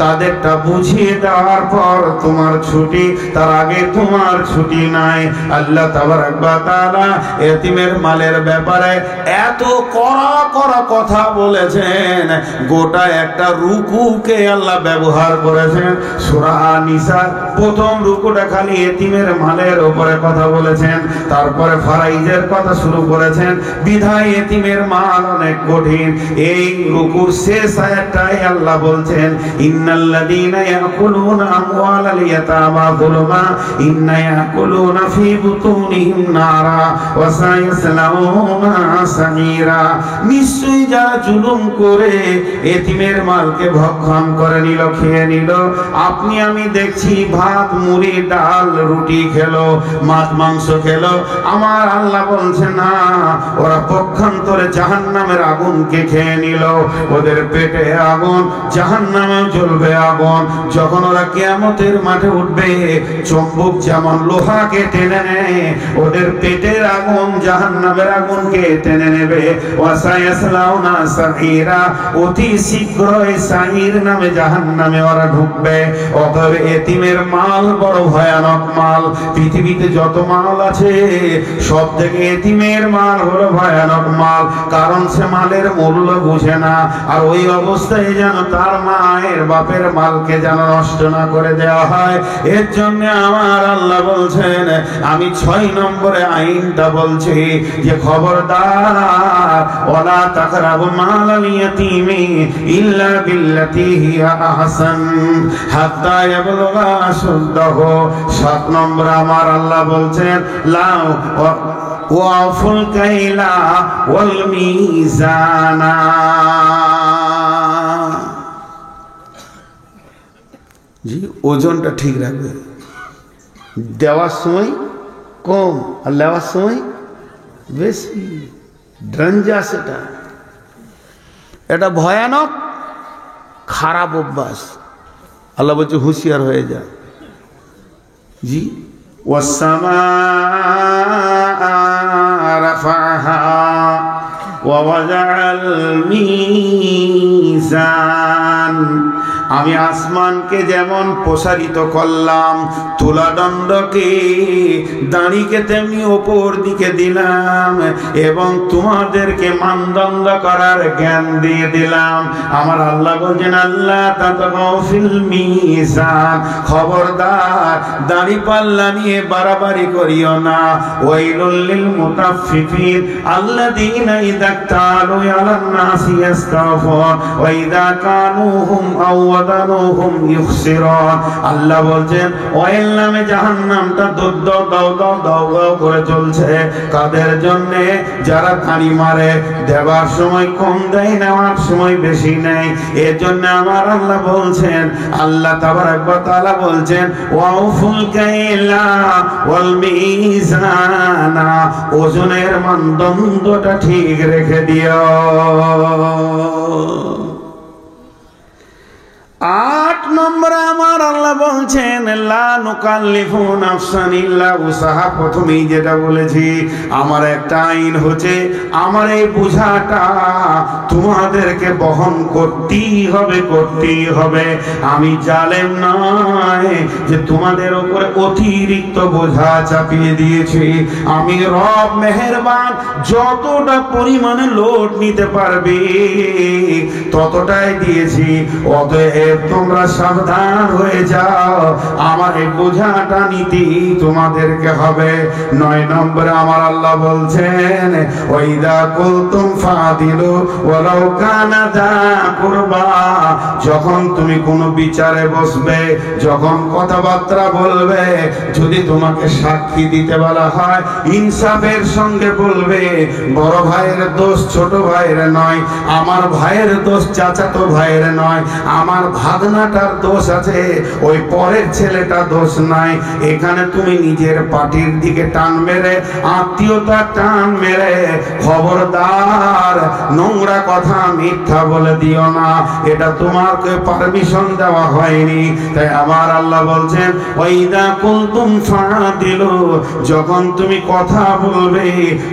তাদেরটা বুঝিয়ে দেওয়ার পর তোমার ছুটি, তার আগে তোমার ছুটি নাই। আল্লাহ তাবারাক ওয়া তাআলা এতিমের মালের ব্যাপারে এত কড়া কড়া কথা বলেছেন, গোটা একটা রুকুকে আল্লাহ ব্যবহার করেছেন। সূরা নিসা প্রথম রুকুটা খালি এতিমের মালের উপরে কথা বলেছেন, তারপরে ফারাইজের কথা শুরু করেছেন। বিধায় এতিমের মাল অনেক কঠিন। এই রুকুর শেষ আয়াতটায় আল্লাহ বলছেন, ইন্নাল্লাযীনা ইয়াকুলুনা আমওয়ালাল ইয়াতামা যুলমা ইন্না ইয়াকুলুনা ফী বুতুনিহিম নারা ওয়া সায়াসলাউনা সাঈরা। নিশ্চয়ই যারা জুলুম করে এতিমের মালকে ভক্ষণ করে নিল, খেয়ে নিল, আপনি আমি দেখছি ভাত মুড়ি ডাল রুটি খেলো, মাছ মাংস খেলো, খেল, আমার আল্লাহ বলছে না, ওরা পক্ষান্তরে জাহান্নামের আগুনকে খেয়ে নিল। ওদের পেটে আগুন, জাহান্নামে জ্বলবে আগুন। যখন ওরা কিয়ামতের মাঠে উঠবে, চুম্বক যেমন লোহাকে টেনে নেয়, ওদের পেটের আগুন জাহান্নামের আগুনকে টেনে নেবে। ওয়াসায়াসলাউনা সাঈরা, অতি শীঘ্রই সাঈর নামে জাহান্নামে ওরা ঢুকবে। অতএব এতিমের মাল বড় ভয়ানক মাল। পৃথিবীতে যত মাল আছে সব থেকে এতিমের মাল হলো ভয়ানক মাল, কারণ সে মালের মূল্য বুঝে না। আর ওই অবস্থায় যেন তার মায়ের বাপের মালকে যেন নষ্ট না করে দেওয়া হয়। এর জন্য আমার আল্লাহ বলছেন, আমি 6 নম্বরে আইনটা বলছি যে খবরদার, ওয়ালা তাকরাবু মালাল ইয়াতীমি ইল্লা বিল্লাতী হিয়া আহসান হাত্তা ইয়াবলুগা আশুদ্দাহু। 7 নম্বরে আমার আল্লাহ বলছেন, লাউ ওয়াফুল কাইলা ওয়াল মিজানা। জি, ওজনটা ঠিক রাখবে। দেওয়ার সময় কম আর নেওয়ার সময় বেশি। ড্রাঞ্জা সেটা, এটা ভয়ানক খারাপ অভ্যাস। আল্লাহ বলছে হুঁশিয়ার হয়ে যা। জি, ওয়াসসামাআ রাফাহা ওয়া ওয়াযাআল মিজান। আমি আসমানকে যেমন প্রসারিত করলাম, তুলাদণ্ডকে দাঁড়িকে তেমনি ওপর দিকে দিলাম, এবং তোমাদেরকে মানদণ্ড করার জ্ঞান দিয়ে দিলাম। আমার আল্লাহ বলছেন, আল্লাহ তাতাগাউ ফিল মিজান, খবরদার দাঁড়ি পাল্লা নিয়ে বাড়াবাড়ি করিও না। ওয়াইলুল লিল মুতাফফিফিন আল্লাযীনা ইযা তালু আলান নাসি ইস্তাগফুন ওয়া ইযা কানুহুম আও ওয়াদানুহুম ইখসিরুন। আল্লাহ বলছেন, ওয়াইল নামে জাহান্নামটা দাও দাও দাও দাও করে চলছে। কাদের জন্য? যারা দাঁড়ি মারে, দেওয়ার সময় কম দেয়, নেওয়ার সময় বেশি নেয়। এর জন্য আমার আল্লাহ বলছেন, আল্লাহ তাবারাক ওয়া তাআলা বলছেন, ওয়াউফুল কাইলা ওয়াল মিজানা, ওজনের মানদণ্ডটা ঠিক রেখে দিও। 8 নম্বরে আমার আল্লাহ বলছেন, লা নুকাল্লিফু নাফসান ইল্লা উসাহা। প্রথমেই যেটা বলেছি, আমার একটা আইন হচ্ছে, আমার এই বোঝাটা তোমাদেরকে বহন করতেই হবে, করতেই হবে। আমি জালেম নয় যে তোমাদের উপরে অতিরিক্ত বোঝা চাপিয়ে দিয়েছি। আমি রব মেহেরবান, যতটা পরিমাণে লোড নিতে পারবে ততটাই দিয়েছি। অতএব তোমরা সাবধান হয়ে যাও, আমার এই বোঝাটা নিতেই তোমাদেরকে হবে। 9 নম্বরে আমার আল্লাহ বলছেন, ওয়াইদা কুলতুম ফাদিলু ওয়ালাউ কানা যা কুরবা। যখন তুমি কোনো বিচারে বসবে, যখন কথাবার্তা বলবে, যদি তোমাকে সাক্ষী দিতে বলা হয়, ইনসাফের সঙ্গে বলবে। বড় ভাইয়ের দোষ ছোট ভাইয়ের নয়, আমার ভাইয়ের দোষ চাচাতো ভাইয়ের নয়, আমার ভাগনাটার দোষ আছে, ওই পরের ছেলেটা দোষ নাই। এখানে তুমি নিজের পার্টির দিকে টান মেরে, আত্মীয়তা টান মেরে, খবরদার নোংরা কথা মিথ্যা বলে দিও না। এটা তোমাকে পারমিশন দেওয়া হয়নি। তাই আমার আল্লাহ বলছেন, ওয়াইদা কুলতুম ফাদিলু, যখন তুমি কথা বলবে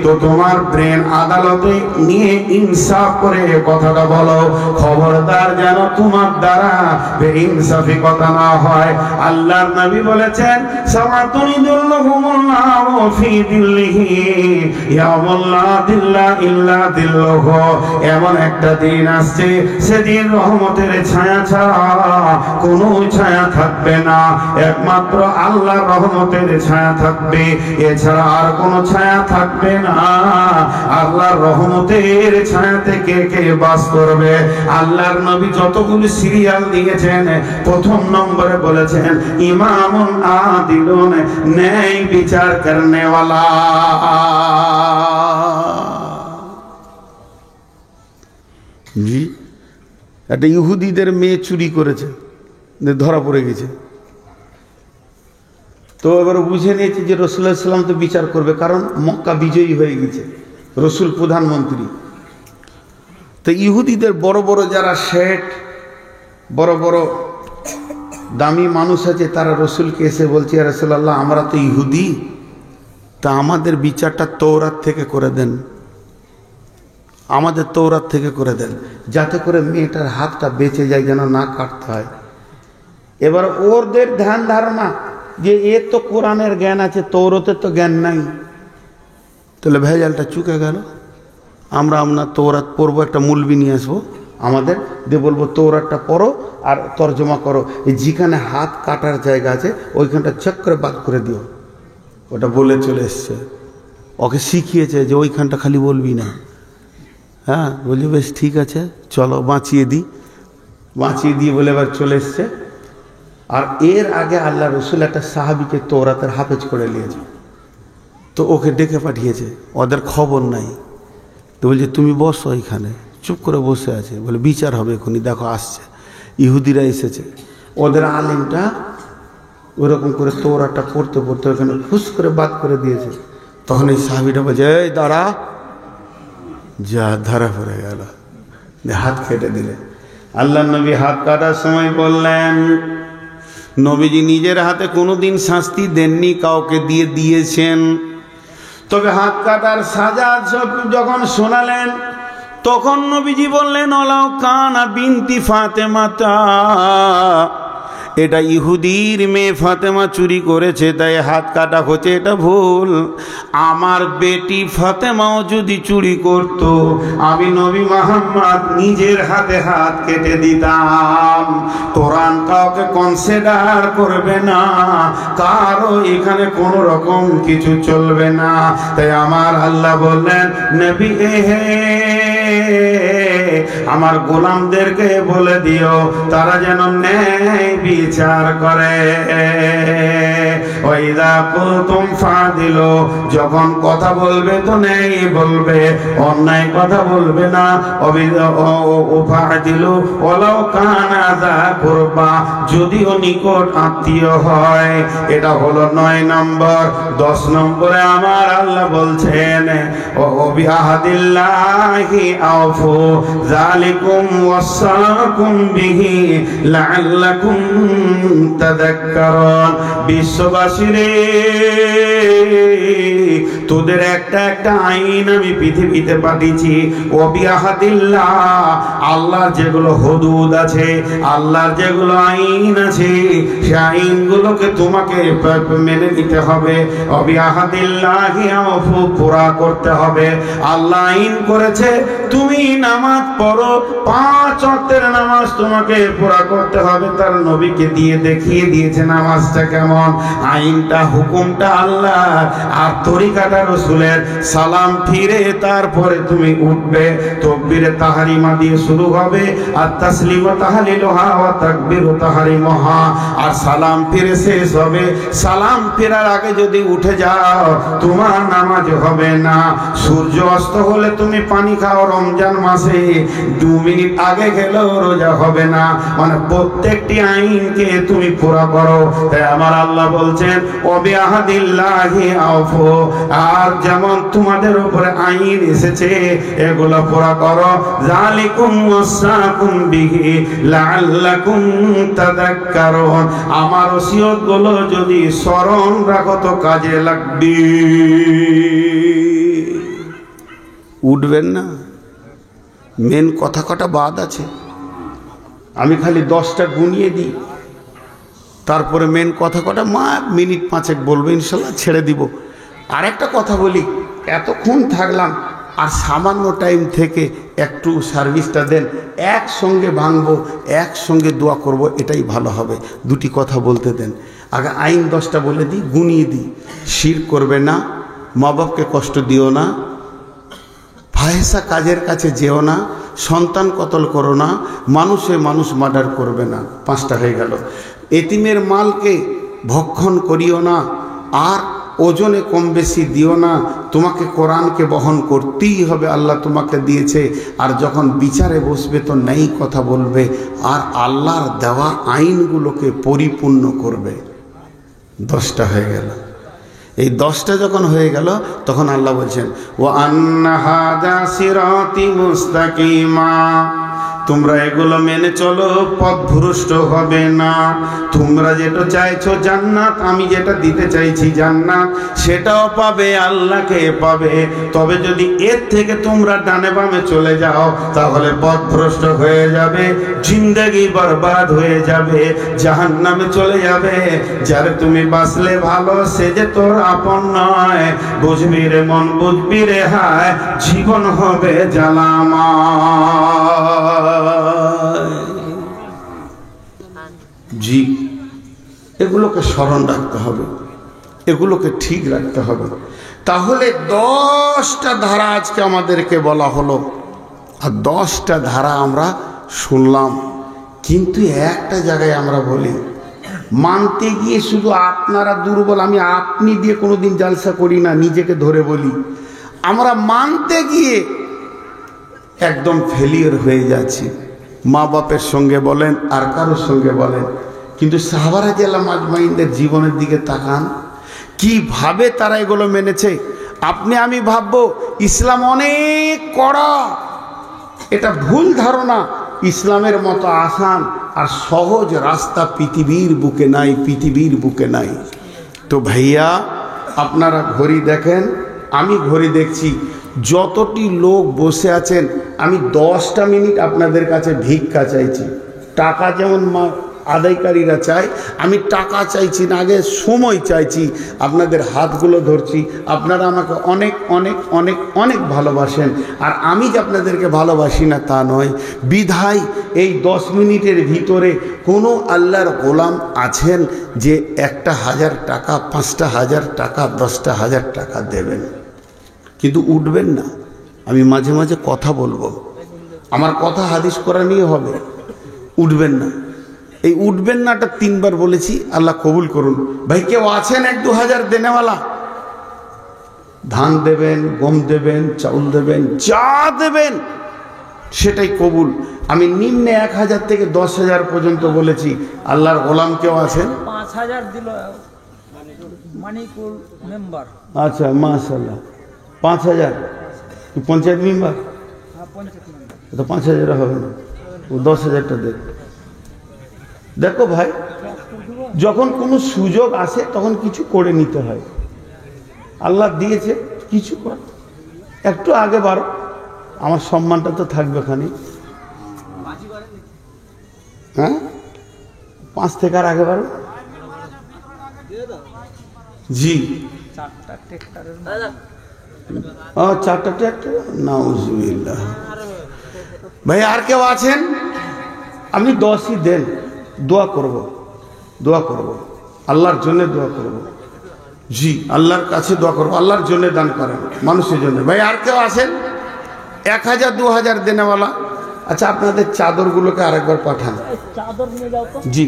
তো তোমার ব্রেন আদালতে নিয়ে ইনসাফ করে কথাটা বলো। খবরদার যেন তোমার দ্বারা বেইনসাফি কথা না হয়। আল্লাহর নবী বলেছেন, সামাতুনিদুল্লাহুমুল্লাহু ফি দিল্লিহি ইয়াউমুল্লা দিল্লা ইল্লা দিল্লুহু। এমন একটা দিন আসছে, সেদিন রহমতের ছায়া ছাড়া কোনো ছায়া থাকবে না, একমাত্র আল্লাহর রহমতের ছায়া থাকবে, এছাড়া আর কোনো ছায়া থাকবে না। আল্লাহর রহমতের ছায়াতে কে কে বাস করবে? আল্লাহর নবী যতগুলো সিরিয়াল দিয়েছেন, প্রথম নম্বরে বলেছেন, ইমামুন আদিলুন, ন্যায় বিচার করনে ওয়ালা। জি, একটা ইহুদিদের মেয়ে চুরি করেছে, ধরা পড়ে গেছে। তো এবার বুঝে নিয়েছে যে রসুল্লাহ সাল্লাম তো বিচার করবে, কারণ মক্কা বিজয়ী হয়ে গেছে, রসুল প্রধানমন্ত্রী। তো ইহুদিদের বড় বড় যারা শেঠ, বড় বড় দামি মানুষ আছে, তারা রসুলকে এসে বলছে, ইয়া রাসূলুল্লাহ, আমরা তো ইহুদি, তা আমাদের বিচারটা তৌরাত থেকে করে দেন, আমাদের তৌরাত থেকে করে দেন, যাতে করে মেয়েটার হাতটা বেঁচে যায়, যেন না কাটতে হয়। এবার ওদের ধ্যান ধারণা যে এর তো কোরআনের জ্ঞান আছে, তৌরাতের তো জ্ঞান নাই, তাহলে ভেজালটা চুকে গেল। আমরা তৌরাত পড়বো, একটা মুলবি নিয়ে আসবো আমাদের দিয়ে, বলবো তৌরাতটা পড়ো আর তর্জমা করো, যেখানে হাত কাটার জায়গা আছে ওইখানটা চেক করে বাদ করে দিও। ওটা বলে চলে এসছে, ওকে শিখিয়েছে যে ওইখানটা খালি বলবি না। হ্যাঁ, বলি বেশ ঠিক আছে, চলো বাঁচিয়ে দিই, বাঁচিয়ে দিয়ে বলে এবার চলে এসছে। আর এর আগে আল্লাহ রসুল একটা সাহাবিকে তৌরাতের হাফেজ করে নিয়েছে, তো ওকে ডেকে পাঠিয়েছে, ওদের খবর নাই। তো বলছে তুমি বসো এখানে, চুপ করে বসে আছে, বলে বিচার হবে এখনই, দেখো আসছে, ইহুদিরা এসেছে। ওদের আলেমটা ওরকম করে তৌরাতটা পড়তে পড়তে ওখানে ফুস করে বাদ করে দিয়েছে। তখন এই সাহাবিটা বলছে, এই দাঁড়া, যা ধরা পড়ে গেল, হাত কেটে দিলে। আল্লাহ নবী হাত কাটার সময় বললেন, নবীজি নিজের হাতে কোনোদিন শাস্তি দেননি, কাউকে দিয়ে দিয়েছেন। তবে হাত কাটার সাজা যখন শোনালেন, তখন নবীজি বললেন, ওলাও কানা বিনতি ফাতেমাতা, এটা ইহুদির মেয়ে ফাতেমা চুরি করেছে, তাই হাত কাটা হচ্ছে, এটা ভুল। আমার বেটি ফাতেমাও যদি চুরি করত, আমি নবী মুহাম্মদ নিজের হাতে হাত কেটে দিতাম। কোরআন কাউকে কনসিডার করবে না, কারো এখানে কোনো রকম কিছু চলবে না। তাই আমার আল্লাহ বললেন, নবী আমার গোলামদেরকে বলে দিও, তারা যেন ন্যায় বিচার করে। ওয়াইদা কুনতুম ফাদিলু, যখন কথা বলবে তো ন্যায় বলবে, অন্যায় কথা বলবে না। ফাদিলু ওয়ালাউ কানা যা কুরবা, যদিও নিকট আত্মীয় হয়। এটা হলো 9 নম্বর। 10 নম্বরে আমার আল্লাহ বলছেন, বিআহদিল্লাহি আওফু যালিকুম ওয়াসাকুম বিহি লাআল্লাকুম তাযাক্কারুন। বিশ্ববাসীরে, তোদের একটা একটা আইন আমি পৃথিবীতে পাঠিয়েছি। ও বিআহদিল্লাহ, আল্লাহর যেগুলো হুদুদ আছে, আল্লাহর যেগুলো আইন আছে, সেই আইনগুলোকে তোমাকে মেনে নিতে হবে। ও বিআহদিল্লাহি আওফু, পুরা করতে হবে। আল্লাহ আইন করেছে তুমি নামাজ পড়ো, 5 ওয়াক্তের নামাজ তোমাকে পুরা করতে হবে। তার নবীকে দিয়ে দেখিয়ে দিয়েছে নামাজটা কেমন, আইনটা হুকুমটা আল্লাহ, আর তরিকাটা রসুলের। সালাম ফিরে তারপরে তুমি উঠবে, তাকবীরে তাহরিমা দিয়ে শুরু হবে, আর তাসলিমু তাহলিলুহা ওয়া তাকবীরু তাহরিমুহা, আর সালাম ফিরে শেষ হবে। সালাম ফেরার আগে যদি উঠে যাও, তোমার নামাজ হবে না। সূর্য অস্ত হলে তুমি পানি খাও, রমজান মাসে 2 মিনিট আগে গেলেও রোজা হবে না। মানে প্রত্যেকটি আইনকে তুমি পুরা করো। তাই আমার আল্লাহ বলছেন, ও বিআহদিল্লাহি আওফু, আর যেমন তোমাদের উপরে আইন এসেছে এগুলো পুরা করো। যালিকুম ওয়াসাকুম বিহি লাআল্লাকুম তাযাক্কারুন, আমার ওসিয়ত গুলো যদি স্মরণ রাখো তো কাজে লাগবে। উঠবেন না, মেন কথা কটা বাদ আছে, আমি খালি 10টা গুনিয়ে দিই, তারপরে মেন কথা কটা মিনিট 5 বলবো, ইনশাল্লাহ ছেড়ে দিব। আর একটা কথা বলি, এতক্ষণ থাকলাম, আর সামান্য টাইম থেকে একটু সার্ভিসটা দেন, একসঙ্গে ভাঙবো, একসঙ্গে দোয়া করব, এটাই ভালো হবে। 2টি কথা বলতে দেন। আগে আইন 10টা বলে দিই, গুনিয়ে দিই। শিরক করবে না, মা বাপকে কষ্ট দিও না, ফাহেসা কাজের কাছে যেও না, সন্তান কতল করো না, মানুষ মার্ডার করবে না। 5টা হয়ে গেল। এতিমের মালকে ভক্ষণ করিও না, আর ওজনে কম বেশি দিও না। তোমাকে কোরআনকে বহন করতেই হবে, আল্লাহ তোমাকে দিয়েছে। আর যখন বিচারে বসবে তো নেই কথা বলবে, আর আল্লাহর দেওয়া আইনগুলোকে পরিপূর্ণ করবে। 10টা হয়ে গেল। এই 10টা যখন হয়ে গেল তখন আল্লাহ বলছেন ওয়া আন্না হাযা সিরাতি মুস্তাকিমা, তোমরা এগুলো মেনে চলো, পথভ্রষ্ট হবে না। তোমরা যেটা চাইছো জান্নাত, আমি যেটা দিতে চাইছি জান্নাত, সেটাও পাবে, আল্লাহকে পাবে। তবে যদি এর থেকে তোমরা ডানে বামে চলে যাও তাহলে পথভ্রষ্ট হয়ে যাবে, জিন্দেগি বরবাদ হয়ে যাবে, জাহান্নামে চলে যাবে। যারে তুমি বাঁচলে ভালো, সে যে তোর আপন নয়। বুঝবি রে মন, বুঝবি রে হায়, জীবন হবে জ্বালামা। জি, এগুলোকে স্মরণ রাখতে হবে, এগুলোকে ঠিক রাখতে হবে। তাহলে 10টা ধারা আজকে আমাদেরকে বলা হলো, আর 10টা ধারা আমরা শুনলাম। কিন্তু একটা জায়গায় আমরা বলি, মানতে গিয়ে শুধু আপনারা দুর্বল, আমি আপনি দিয়ে কোনোদিন জালসা করি না, নিজেকে ধরে বলি। আমরা মানতে গিয়ে একদম ফেলিয়ার হয়ে যাচ্ছি, মা বাপের সঙ্গে বলেন আর কারোর সঙ্গে বলেন। কিন্তু সাহাবারা রাদিয়াল্লাহু আজমাইনদের জীবনের দিকে তাকান, কিভাবে তারা এগুলো মেনেছে। আপনি আমি ভাববো ইসলাম অনেক কড়া, এটা ভুল ধারণা। ইসলামের মতো আসান আর সহজ রাস্তা পৃথিবীর বুকে নাই, পৃথিবীর বুকে নাই। তো ভাইয়া, আপনারা ঘড়ি দেখেন, আমি ঘড়ি দেখছি, যতটি লোক বসে আছেন, আমি 10টা মিনিট আপনাদের কাছে ভিক্ষা চাইছি। টাকা যেমন আদায়কারীরা চায়, আমি টাকা চাইছি না, আগে সময় চাইছি। আপনাদের হাতগুলো ধরছি, আপনারা আমাকে অনেক অনেক অনেক অনেক ভালোবাসেন, আর আমি যে আপনাদেরকে ভালোবাসি না তা নয়। বিধায় এই 10 মিনিটের ভিতরে কোনো আল্লাহর গোলাম আছেন যে 1,000 টাকা, 5,000 টাকা, 10,000 টাকা দেবেন? কিন্তু উঠবেন না। আমি মাঝে মাঝে কথা বলবো, আমার কথা হাদিস করা নিয়ে হবে। উঠবেন না, এই উঠবেন নাটা 3 বার বলেছি, আল্লাহ কবুল করুন। ভাই কেউ আছেন 1-2 হাজার দেনেওয়ালা? ধান দেবেন, গম দেবেন, চাউল দেবেন, যা দেবেন সেটাই কবুল। আমি নিম্নে 1,000 থেকে 10,000 পর্যন্ত বলেছি। আল্লাহর গোলাম কেউ আছেন? 5,000 দিল মানিকুল মেম্বার। আচ্ছা, মাশাআল্লাহ, 5,000 পঞ্চায়েত মেম্বার। হ্যাঁ, পঞ্চায়েত মেম্বার। তো 5,000 হবে না, ও 10,000টা দেখ। দেখো ভাই, যখন কোনো সুযোগ আসে তখন কিছু করে নিতে হয়। আল্লাহ দিয়েছে, কিছু কর, একটু আগে বাড়ো, আমার সম্মানটা তো থাকবে খানি। হ্যাঁ, 5 থেকে আর আগে বাড়ো। জি, 4টা ট্রেক্টরের। 4টা ট্রাক্টর, নাউজুবিল্লাহ। ভাই আর কেউ আছেন? আপনি 10ই দেন, দোয়া করব, দোয়া করব, আল্লাহর জন্য দোয়া করব। জি, আল্লাহর কাছে দোয়া করব, আল্লাহর জন্য দান করেন, মানুষের জন্য। ভাই আর কেউ আছেন 1,000-2,000 দেনেওয়ালা? আচ্ছা, আপনাদের চাদরগুলোকে আরেকবার পাঠান। চাদর নিয়ে যাও তো। জি,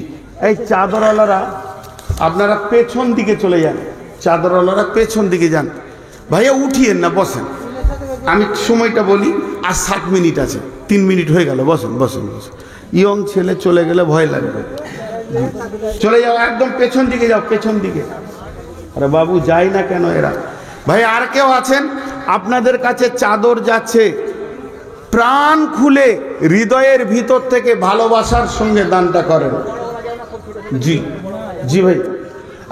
এই চাদরওয়ালারা আপনারা পেছন দিকে চলে যান, চাদরওয়ালারা পেছন দিকে যান। ভাইয়া উঠিয়েন না, বসেন। আমি সময়টা বলি, আর 7 মিনিট আছে, 3 মিনিট হয়ে গেল, বসেন বসেন বসেন। ইয়ং ছেলে চলে গেলে ভয় লাগবে। চলে যাও, একদম পেছন দিকে যাও, পেছন দিকে। আরে বাবু, যাই না কেন এরা? ভাই আর কেউ আছেন? আপনাদের কাছে চাদর যাচ্ছে, প্রাণ খুলে হৃদয়ের ভিতর থেকে ভালোবাসার সঙ্গে দানটা করেন। জি জি ভাই,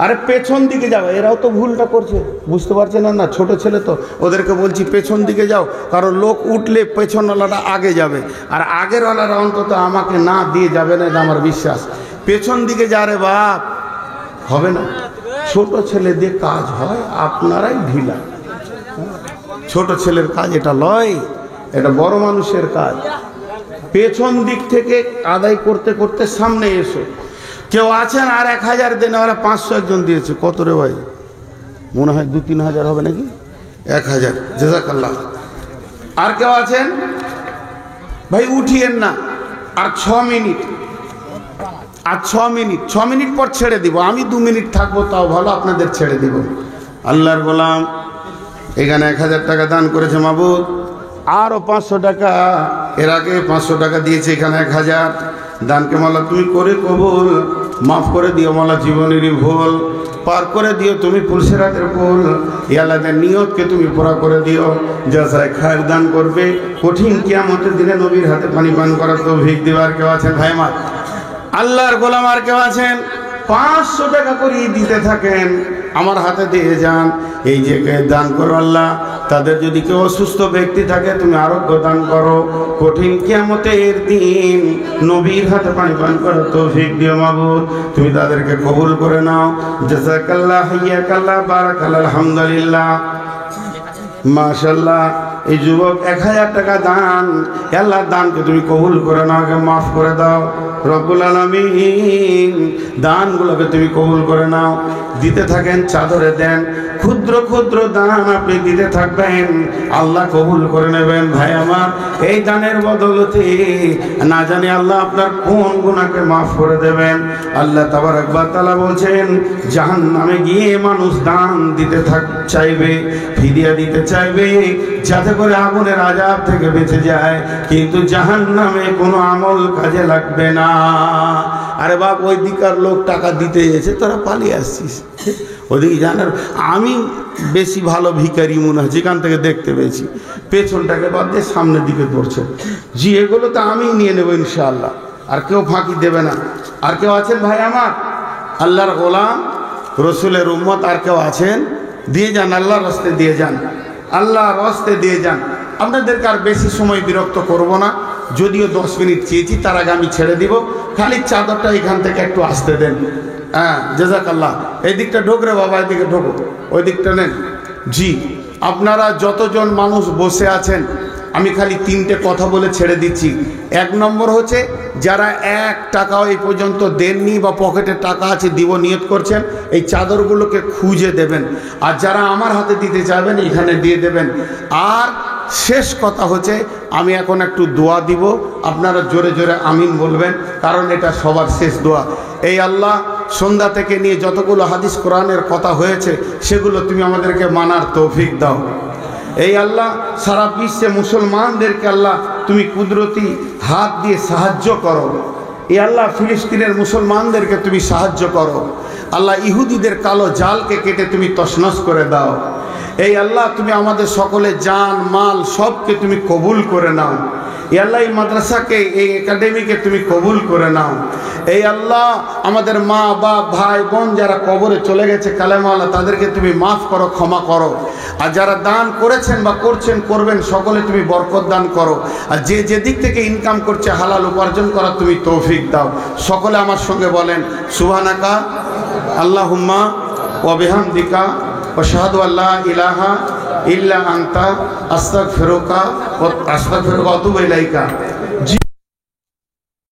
আরে পেছন দিকে যাও, এরাও তো ভুলটা করছে, বুঝতে পারছে না। না, ছোট ছেলে তো, ওদেরকে বলছি পেছন দিকে যাও, কারণ লোক উঠলে পেছনওয়ালারা আগে যাবে, আর আগেরওয়ালারা অন্তত আমাকে না দিয়ে যাবে না, এটা আমার বিশ্বাস। পেছন দিকে যা রে বাপ, হবে না। ছোট ছেলে দিয়ে কাজ হয়, আপনারাই ঢিলা। ছোট ছেলের কাজ এটা লয়, এটা বড় মানুষের কাজ। পেছন দিক থেকে আদায় করতে করতে সামনে এসো। কেউ আছেন আর 1,000 দেন? ওরা 500 একজন দিয়েছে। কত রে ভাই? মনে হয় 2-3 হাজার হবে নাকি? 1,000, জাযাকাল্লাহ। আর কেউ আছেন? ভাই উঠিয়েন না, আর 6 মিনিট, আর 6 মিনিট, 6 মিনিট পর ছেড়ে দিব। আমি 2 মিনিট থাকবো, তাও ভালো, আপনাদের ছেড়ে দিব। আল্লাহর গোলাম এখানে 1,000 টাকা দান করেছে মাবুদ, আরও 500 টাকা, এর আগে 500 টাকা দিয়েছে, এখানে 1,000 দানকে মাওলা তুমি করে কবুল মাফ করে দিও মালা জীবনেরই ভুল, পার করে দিও তুমি পুলসিরাতের পুল। ইয়ালাদের নিয়তকে তুমি পুরা করে দিও, যাচাই খায়ের দান করবে, কঠিন কিয়ামতের দিনে নবীর হাতে পানি পান করার তৌফিক দিবার কেউ আছেন? ভাই আমার আল্লাহর গোলাম আর কেউ আছেন? 500 টাকা করে দিতে থাকেন, আমার হাতে দিয়ে যান। এই যে দান করো আল্লাহ, তাদের যদি কেউ অসুস্থ ব্যক্তি থাকে তুমি আরোগ্য দান করো, কঠিন কিয়ামতের দিন নবীর হাতে পানি পান করো তৌফিক দিও মাবুদ। তুমি তাদেরকে কবুল করে নাও। জাযাকাল্লাহ, হাইয়াকাল্লাহ, বারাকাল্লাহ, আলহামদুলিল্লাহ, মাশাআল্লাহ। এই যুবক 1000 টাকা দান, আল্লাহর দানকে তুমি কবুল করে নাও, মাফ করে দাও রব্বুল আলামিন। দানগুলোকে তুমি কবুল করে নাও। দিতে থাকেন, চাদরে দেন, ক্ষুদ্র ক্ষুদ্র দান আপনি দিতে থাকবেন, আল্লাহ কবুল করে নেবেন। ভাই আমার, এই দানের বদলতে না জানি আল্লাহ আপনার কোন গুনাহকে মাফ করে দেবেন। আল্লাহ তাবারক ওয়া তাআলা বলছেন, জাহান্নামে গিয়ে মানুষ দান দিতে চাইবে, ফিদিয়া দিতে চাইবে, যাতে করে আগুনের আযাব থেকে বেঁচে যায়, কিন্তু জাহান্নামে কোনো আমল কাজে লাগবে না। আরে বাপ, ওই দিকার লোক টাকা দিতে এসে তোরা পালিয়ে আসছিস, ওদিকে জানার আমি বেশি ভালো ভিখারি মনে হয়, যেখান থেকে দেখতে পেয়েছি পেছনটাকে বাদ দিয়ে সামনের দিকে পড়ছে। জি, এগুলো তো আমি নিয়ে নেবো ইনশাআল্লাহ, আর কেউ ফাঁকি দেবে না। আর কেউ আছেন ভাই আমার, আল্লাহর গোলাম, রসুলের উম্মত, আর কেউ আছেন? দিয়ে যান, আল্লাহর রাস্তে দিয়ে যান, আল্লাহর রাস্তে দিয়ে যান। আপনাদেরকে আর বেশি সময় বিরক্ত করব না, যদিও 10 মিনিট চেয়েছি, তার আগে আমি ছেড়ে দিব। খালি চাদরটা এখান থেকে একটু আসতে দেন। হ্যাঁ, জাযাকাল্লাহ। এই দিকটা ঢোক রে বাবা, এদিকে ঢোকো, ওই দিকটা নেন। জি, আপনারা যতজন মানুষ বসে আছেন, আমি খালি 3টে কথা বলে ছেড়ে দিচ্ছি। 1 নম্বর হচ্ছে, যারা 1 টাকাও এই পর্যন্ত দেননি বা পকেটে টাকা আছে দিব নিয়ত করছেন, এই চাদরগুলোকে খুঁজে দেবেন। আর যারা আমার হাতে দিতে চাইবেন, এখানে দিয়ে দেবেন। আর শেষ কথা হচ্ছে, আমি এখন একটু দোয়া দিব, আপনারা জোরে জোরে আমিন বলবেন, কারণ এটা সবার শেষ দোয়া। এই আল্লাহ, সন্ধ্যা থেকে নিয়ে যতগুলো হাদিস কোরআনের কথা হয়েছে, সেগুলো তুমি আমাদেরকে মানার তৌফিক দাও। এই আল্লাহ, সারা বিশ্বে মুসলমানদেরকে আল্লাহ তুমি কুদরতি হাত দিয়ে সাহায্য করো। এই আল্লাহ, ফিলিস্তিনের মুসলমানদেরকে তুমি সাহায্য করো। আল্লাহ, ইহুদিদের কালো জালকে কেটে তুমি তছনছ করে দাও। এই আল্লাহ, তুমি আমাদের সকলের জান মাল সবকে তুমি কবুল করে নাও। এই আল্লাহ, এই মাদ্রাসাকে, এই একাডেমিকে তুমি কবুল করে নাও। এই আল্লাহ, আমাদের মা বাপ ভাই বোন যারা কবরে চলে গেছে কালেমাওয়ালা, তাদেরকে তুমি মাফ করো, ক্ষমা করো। আর যারা দান করেছেন বা করছেন, করবেন, সকলে তুমি বরকত দান করো। আর যে যেদিক থেকে ইনকাম করছে, হালাল উপার্জন করার তুমি তৌফিক দাও। সকলে আমার সঙ্গে বলেন, সুবহানাকা আল্লাহুম্মা ওয়া বিহামদিকা ওয়া আশহাদু আল্লা ইলাহা ইল্লা আনতা আস্তাগফিরুকা ওয়া আতুবু ইলাইকা।